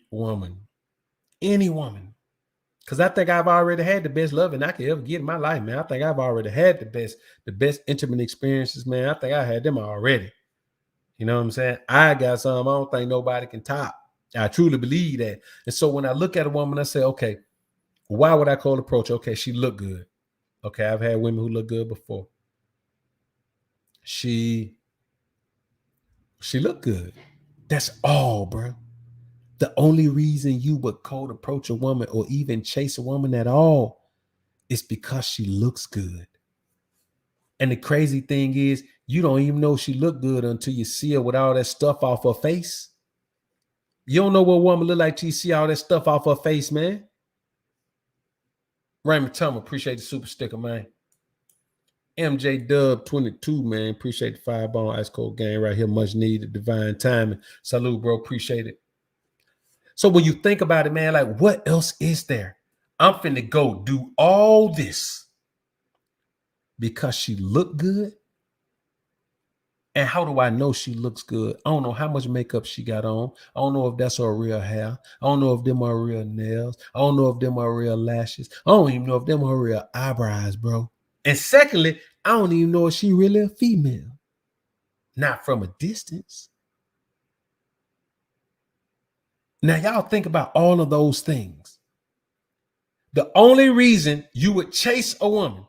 woman. Because I think I've already had the best loving I could ever get in my life, man. I think I've already had the best intimate experiences, man. I think I had them already. You know what I'm saying? I got some I don't think nobody can top. I truly believe that. And so when I look at a woman, I say, okay, why would I cold approach? Okay, she look good. Okay, I've had women who look good before. She looked good. That's all, bro. The only reason you would cold approach a woman or even chase a woman at all is because she looks good. And the crazy thing is, you don't even know she look good until you see her with all that stuff off her face. You don't know what a woman look like till you see all that stuff off her face, man. Raymond Tummer, appreciate the super sticker, man. MJ Dub 22, man. Appreciate the 5-bone ice cold game right here. Much needed, divine timing. Salute, bro. Appreciate it. So when you think about it, man, like what else is there? I'm finna go do all this because she look good. And how do I know she looks good? I don't know how much makeup she got on. I don't know if that's her real hair. I don't know if them are real nails. I don't know if them are real lashes. I don't even know if them are real eyebrows, bro. And secondly, I don't even know if she really a female. Not from a distance. Now, y'all think about all of those things. The only reason you would chase a woman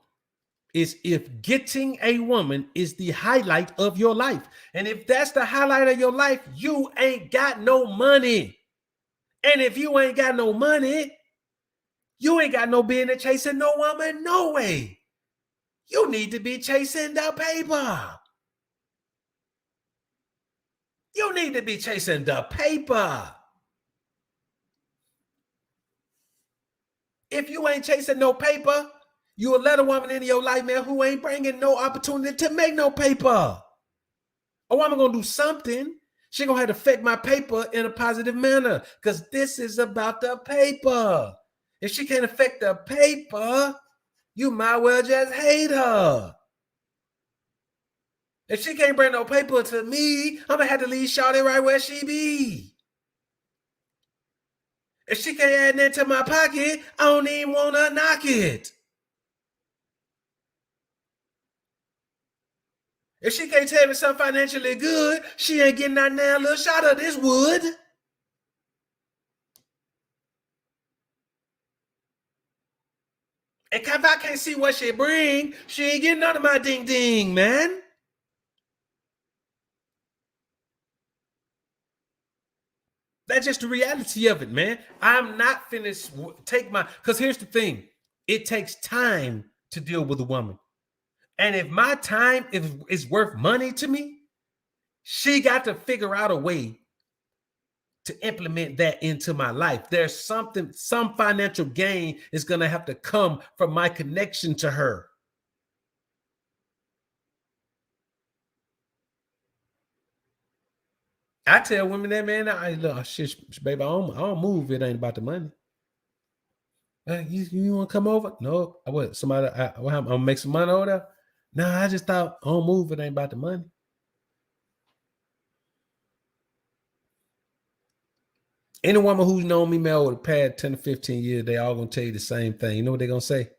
is if getting a woman is the highlight of your life. And if that's the highlight of your life, you ain't got no money. And if you ain't got no money, you ain't got no business chasing no woman, no way. You need to be chasing the paper. You need to be chasing the paper. If you ain't chasing no paper, you will let a woman into your life, man, who ain't bringing no opportunity to make no paper. A woman gonna do something. She gonna have to affect my paper in a positive manner because this is about the paper. If she can't affect the paper, you might well just hate her. If she can't bring no paper to me, I'm gonna have to leave shawty right where she be. If she can't add that to my pocket, I don't even want to knock it. If she can't tell me something financially good, she ain't getting that now little shot of this wood. And if I can't see what she bring, she ain't getting none of my ding ding, man. That's just the reality of it, man. I'm not finished. Because here's the thing. It takes time to deal with a woman. And if my time is worth money to me, she got to figure out a way to implement that into my life. There's some financial gain is going to have to come from my connection to her. I tell women that, man, look, shit, baby, I don't move. It ain't about the money. You want to come over? No. What? Somebody? I'm gonna make some money over there. No, I just thought I don't move. It ain't about the money. Any woman who's known me, man, over the past 10 to 15 years, they all gonna tell you the same thing. You know what they're gonna say?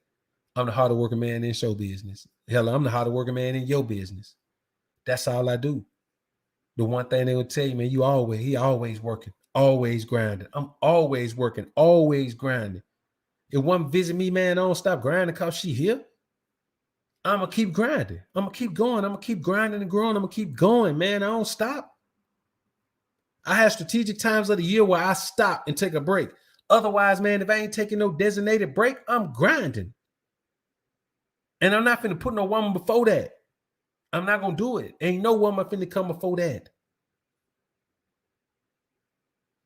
I'm the hardest working man in show business. Hell, I'm the hardest working man in your business. That's all I do. The one thing they will tell you, man, he always working, always grinding. I'm always working, always grinding. If one visit me, man, I don't stop grinding because she here. I'm gonna keep grinding. I'm gonna keep going. I'm gonna keep grinding and growing. I'm gonna keep going, man. I don't stop. I have strategic times of the year where I stop and take a break. Otherwise, man, if I ain't taking no designated break, I'm grinding. And I'm not finna put no woman before that. I'm not gonna do it. Ain't no woman finna come before that.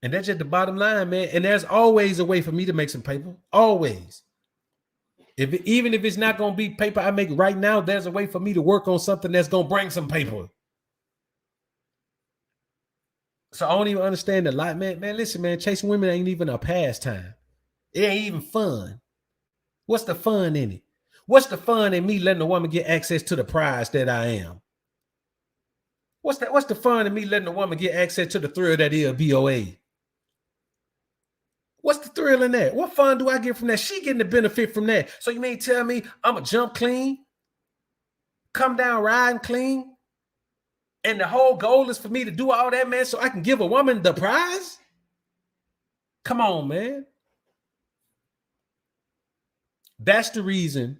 And that's just the bottom line, man. And there's always a way for me to make some paper. Always. Even if it's not gonna be paper I make right now, there's a way for me to work on something that's gonna bring some paper. So I don't even understand the lot, man. Man, listen, man, chasing women ain't even a pastime. It ain't even fun. What's the fun in it? What's the fun in me letting a woman get access to the prize that I am? What's the fun in me letting a woman get access to the thrill that is BOA? What's the thrill in that? What fun do I get from that? She getting the benefit from that. So you mean tell me I'm a jump clean, come down riding clean, and the whole goal is for me to do all that, man, so I can give a woman the prize? Come on, man. That's the reason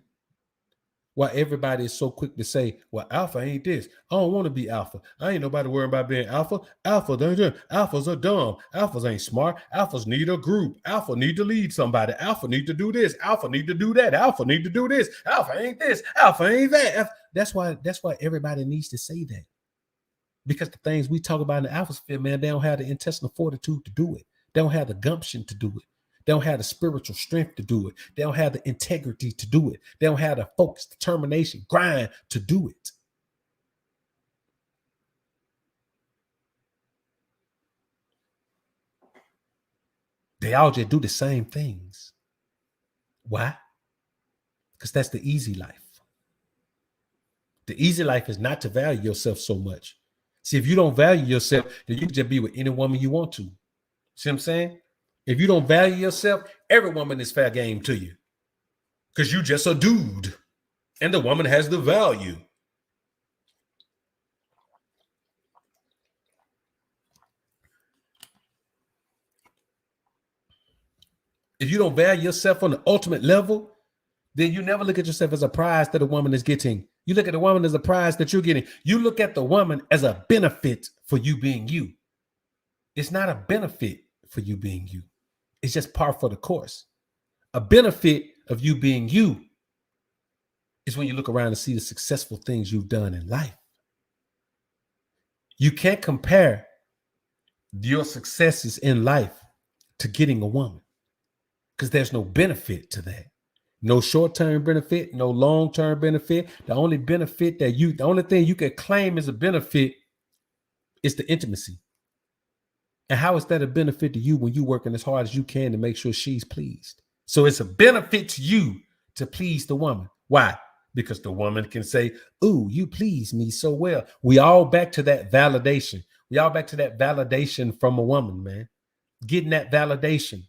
why everybody is so quick to say, well, alpha ain't this. I don't want to be alpha. I ain't nobody worrying about being alpha. Alphas are dumb. Alphas ain't smart. Alphas need a group. Alpha need to lead somebody. Alpha need to do this. Alpha need to do that. Alpha need to do this. Alpha ain't this. Alpha ain't that. That's why everybody needs to say that. Because the things we talk about in the alpha sphere, man, they don't have the intestinal fortitude to do it. They don't have the gumption to do it. They don't have the spiritual strength to do it. They don't have the integrity to do it. They don't have the focus, determination, grind to do it. They all just do the same things. Why? Because that's the easy life. The easy life is not to value yourself so much. See, if you don't value yourself, then you can just be with any woman you want to. See what I'm saying? If you don't value yourself, every woman is fair game to you. Because you just a dude. And the woman has the value. If you don't value yourself on the ultimate level, then you never look at yourself as a prize that a woman is getting. You look at the woman as a prize that you're getting. You look at the woman as a benefit for you being you. It's not a benefit for you being you. It's just par for the course. A benefit of you being you is when you look around and see the successful things you've done in life. You can't compare your successes in life to getting a woman because there's no benefit to that. No short-term benefit, no long-term benefit. The only thing you can claim as a benefit is the intimacy. And how is that a benefit to you when you're working as hard as you can to make sure she's pleased? So it's a benefit to you to please the woman. Why? Because the woman can say, ooh, you please me so well. We all back to that validation. We all back to that validation from a woman, man. Getting that validation.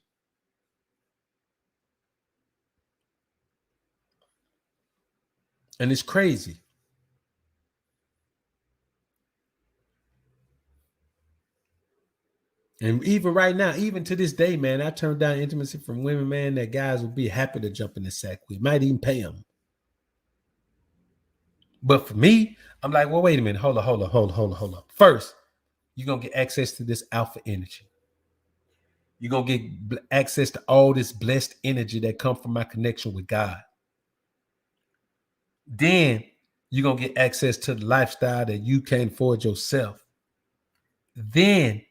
And it's crazy. And even right now, even to this day, man, I turn down intimacy from women, man, that guys would be happy to jump in the sack with. Might even pay them. But for me, I'm like, well, wait a minute. Hold on. First, you're going to get access to this alpha energy. You're going to get access to all this blessed energy that comes from my connection with God. Then you're going to get access to the lifestyle that you can't afford yourself. Then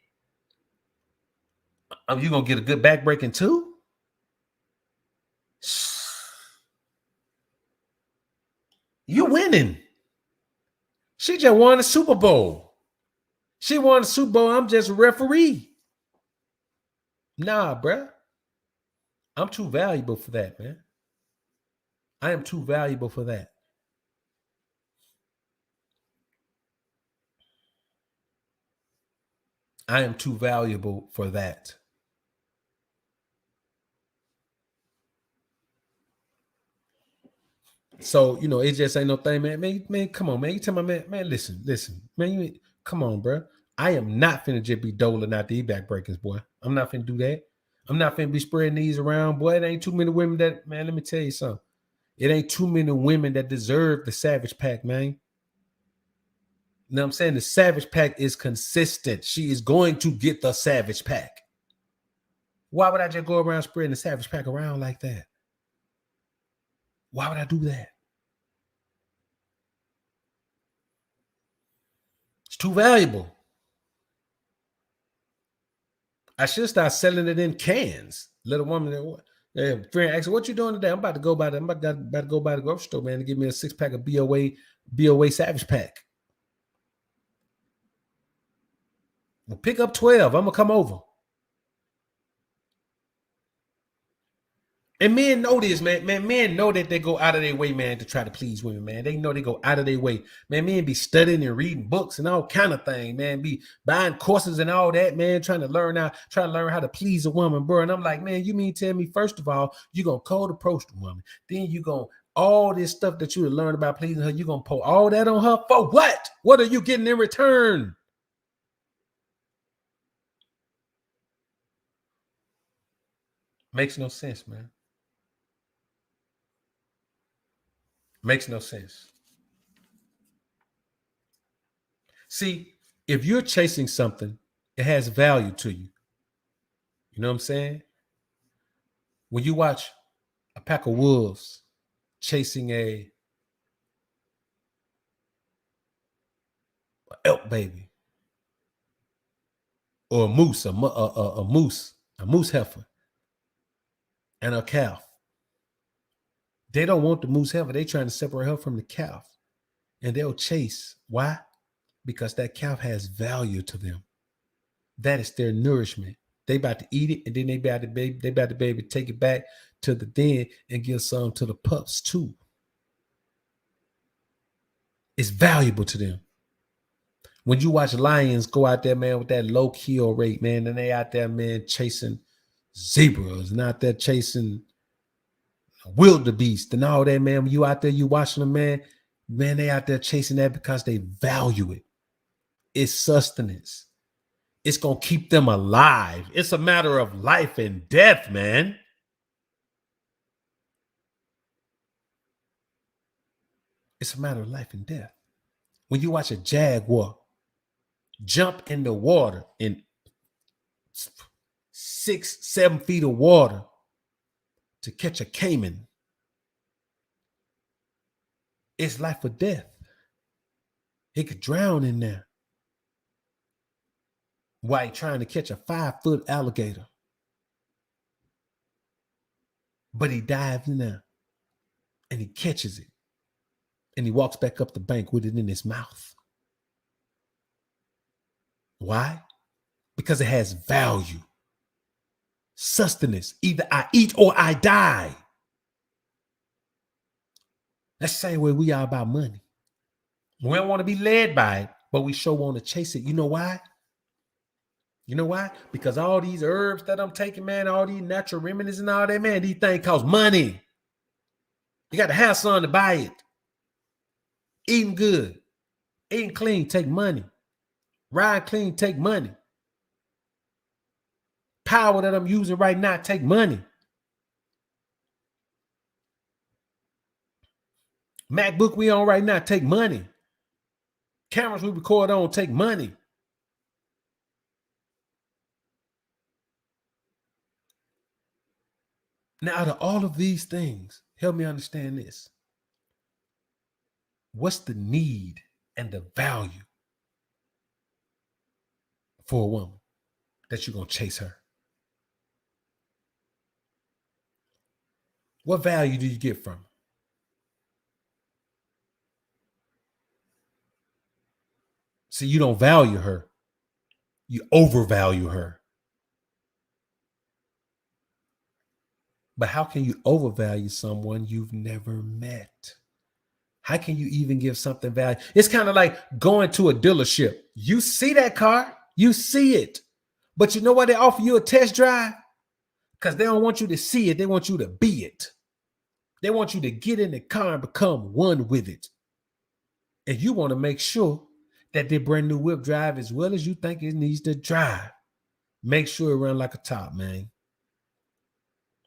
you're going to get a good backbreaking too? You winning. She just won a Super Bowl. She won a Super Bowl. I'm just a referee. Nah, bruh. I'm too valuable for that, man. I am too valuable for that. I am too valuable for that. So, you know, it just ain't no thing, man. Man, come on, man. You tell my man, listen, man, come on, bro. I am not finna just be doling out these backbreakers, boy. I'm not finna do that. I'm not finna be spreading these around, boy. It ain't too many women that, man, let me tell you something. It ain't too many women that deserve the Savage Pack, man. You know what I'm saying? The Savage Pack is consistent. She is going to get the Savage Pack. Why would I just go around spreading the Savage Pack around like that? Why would I do that? It's too valuable. I should start selling it in cans. Let a woman, friend asks, "What you doing today?" I'm about to go by the, about to go by the grocery store, man, to give me a 6-pack of BOA Savage Pack. We'll pick up 12. I'm gonna come over. And men know this, man. Men know that they go out of their way, man, to try to please women, man. They know they go out of their way. Man, men be studying and reading books and all kind of things, man. Be buying courses and all that, man, trying to learn how to please a woman, bro. And I'm like, man, you mean tell me, first of all, you're gonna cold approach the woman. Then you're gonna all this stuff that you learn about pleasing her, you're gonna pour all that on her for what? What are you getting in return? Makes no sense, man. Makes no sense. See, if you're chasing something, it has value to you. You know what I'm saying? When you watch a pack of wolves chasing a elk baby or a moose heifer and a calf, they don't want the moose heifer. They're trying to separate her from the calf. And they'll chase. Why? Because that calf has value to them. That is their nourishment. They about to eat it, and then they about to be able to take it back to the den and give some to the pups too. It's valuable to them. When you watch lions go out there, man, with that low kill rate, man, and they out there, man, chasing zebras and out there chasing wildebeest and all that, man. When you out there, you watching them, man, they out there chasing that because they value it. It's sustenance. It's going to keep them alive. It's a matter of life and death, man. It's a matter of life and death. When you watch a jaguar jump in the water in 6-7 feet of water to catch a caiman, it's life or death. He could drown in there while he's trying to catch a 5-foot alligator. But he dives in there and he catches it. And he walks back up the bank with it in his mouth. Why? Because it has value. Sustenance. Either I eat or I die. That's the same way we are about money. We don't want to be led by it, but we sure want to chase it. You know why? You know why? Because all these herbs that I'm taking, man, all these natural remedies and all that, man, these things cost money. You got to have something to buy it. Eating good, eating clean, take money. Ride clean, take money. Power that I'm using right now, take money. MacBook we on right now, take money. Cameras we record on, take money. Now, out of all of these things, help me understand this. What's the need and the value for a woman that you're going to chase her? What value do you get from her? See, you don't value her. You overvalue her. But how can you overvalue someone you've never met? How can you even give something value? It's kind of like going to a dealership. You see that car, you see it. But you know why they offer you a test drive? Because they don't want you to see it. They want you to be it. They want you to get in the car and become one with it. And you want to make sure that their brand new whip drive as well as you think it needs to drive. Make sure it runs like a top, man.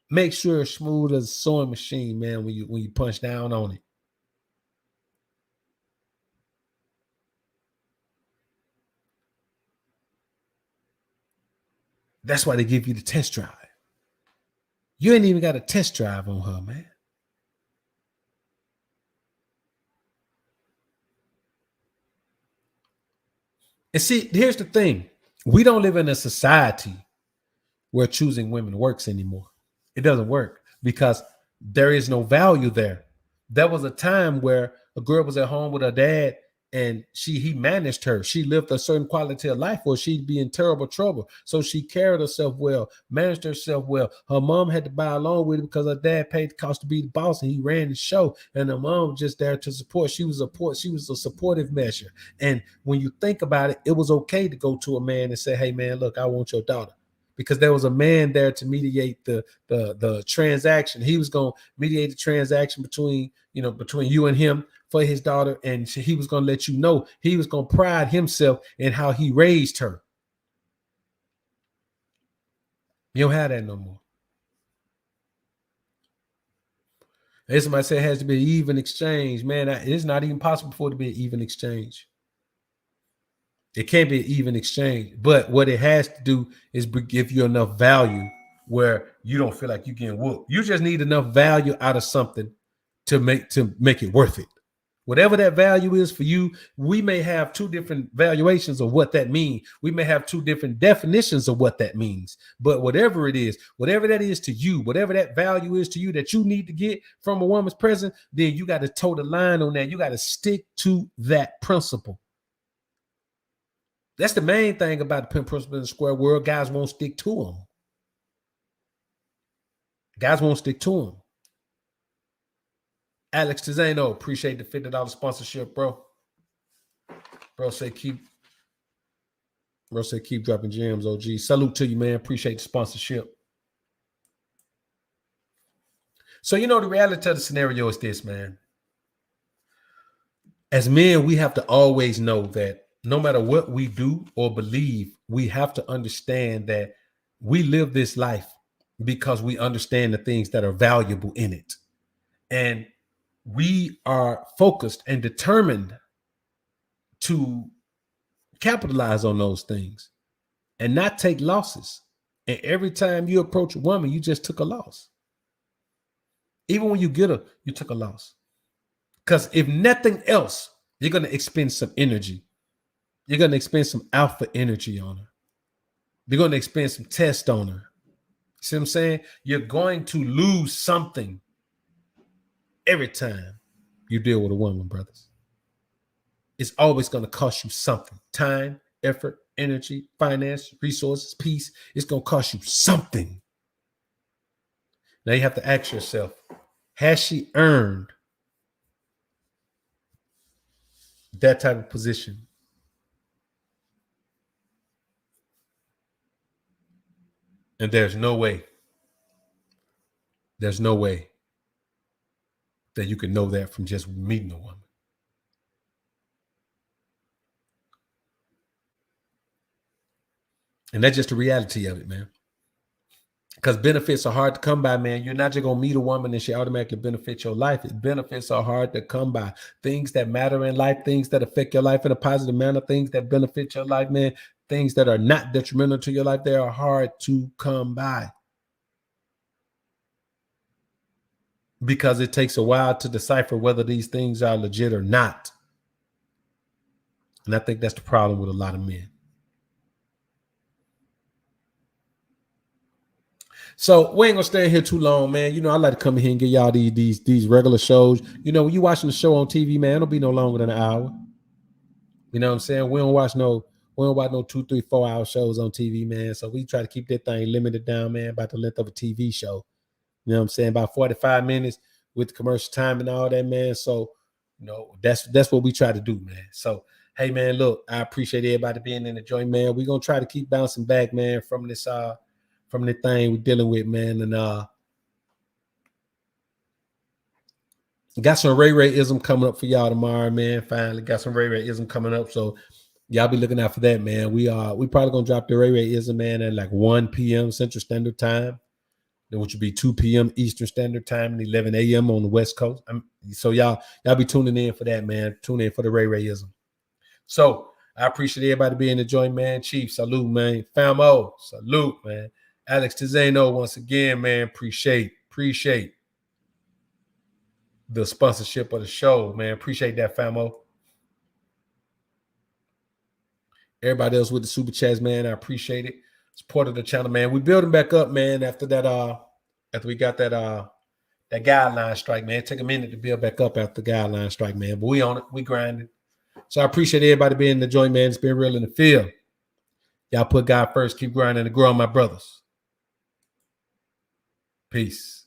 make sure it's smooth as a sewing machine, man, when you punch down on it. That's why they give you the test drive. You ain't even got a test drive on her, man. And see, here's the thing. We don't live in a society where choosing women works anymore. It doesn't work because there is no value there. There was a time where a girl was at home with her dad and he managed her. She lived a certain quality of life or she'd be in terrible trouble. So she carried herself well, managed herself well. Her mom had to buy along with it because her dad paid the cost to be the boss and he ran the show. And her mom was just there to support. She was a supportive measure. And when you think about it, it was okay to go to a man and say, hey man, look, I want your daughter. Because there was a man there to mediate the transaction. He was going to mediate the transaction between you and him for his daughter, and he was going to let you know he was going to pride himself in how he raised her. You don't have that no more. As somebody said, it has to be an even exchange. Man, it's not even possible for it to be an even exchange. It can't be an even exchange, but what it has to do is give you enough value where you don't feel like you're getting whooped. You just need enough value out of something to make it worth it. Whatever that value is for you, we may have two different valuations of what that means. We may have two different definitions of what that means. But whatever it is, whatever that is to you, whatever that value is to you that you need to get from a woman's presence, then you got to toe the line on that. You got to stick to that principle. That's the main thing about the pimp principle in the square world. Guys won't stick to them. Guys won't stick to them. Alex Tizano, appreciate the $50 sponsorship, bro. Bro say keep dropping gems, OG. Salute to you, man. Appreciate the sponsorship. So, the reality of the scenario is this, man. As men, we have to always know that no matter what we do or believe, we have to understand that we live this life because we understand the things that are valuable in it. And we are focused and determined to capitalize on those things and not take losses. And every time you approach a woman, you just took a loss. Even when you get her, you took a loss. Because if nothing else, you're going to expend some energy. You're going to expend some alpha energy on her. You're going to expend some test on her. See what I'm saying? You're going to lose something every time you deal with a woman, brothers. It's always going to cost you something. Time, effort, energy, finance, resources, peace. It's going to cost you something. Now you have to ask yourself, has she earned that type of position? And there's no way that you can know that from just meeting a woman. And that's just the reality of it, man. Because benefits are hard to come by, man. You're not just going to meet a woman and she automatically benefits your life. Benefits are hard to come by. Things that matter in life, things that affect your life in a positive manner, things that benefit your life, man, things that are not detrimental to your life, they are hard to come by. Because it takes a while to decipher whether these things are legit or not. And I think that's the problem with a lot of men. So we ain't gonna stay here too long, man. I like to come in here and get y'all these regular shows. When you watching the show on TV, man, it'll be no longer than an hour. You know what I'm saying? We don't watch no 2, 3, 4 hour shows on TV, man. So we try to keep that thing limited down, man, about the length of a TV show. You know what I'm saying? About 45 minutes with the commercial time and all that, man. So, that's what we try to do, man. So, hey, man, look, I appreciate everybody being in the joint, man. We're going to try to keep bouncing back, man, from this from the thing we're dealing with, man. And got some Ray-Ray-ism coming up for y'all tomorrow, man. Finally got some Ray-Ray-ism coming up. So y'all be looking out for that, man. We probably going to drop the Ray-Ray-ism, man, at like 1 p.m. Central Standard Time. which would be 2 p.m. Eastern Standard Time and 11 a.m. on the West Coast. So y'all be tuning in for that, man. Tune in for the Ray Rayism. So I appreciate everybody being in the joint, man. Chief, salute, man. Famo, salute, man. Alex Tizeno, once again, man. Appreciate the sponsorship of the show, man. Appreciate that, Famo. Everybody else with the super chats, man. I appreciate it. Support of the channel, man. We building back up, man. After we got that guideline strike, man. Take a minute to build back up after the guideline strike, man. But we on it. We grinding. So I appreciate everybody being in the joint, man. It's been real in the field. Y'all put God first. Keep grinding and growing, my brothers. Peace.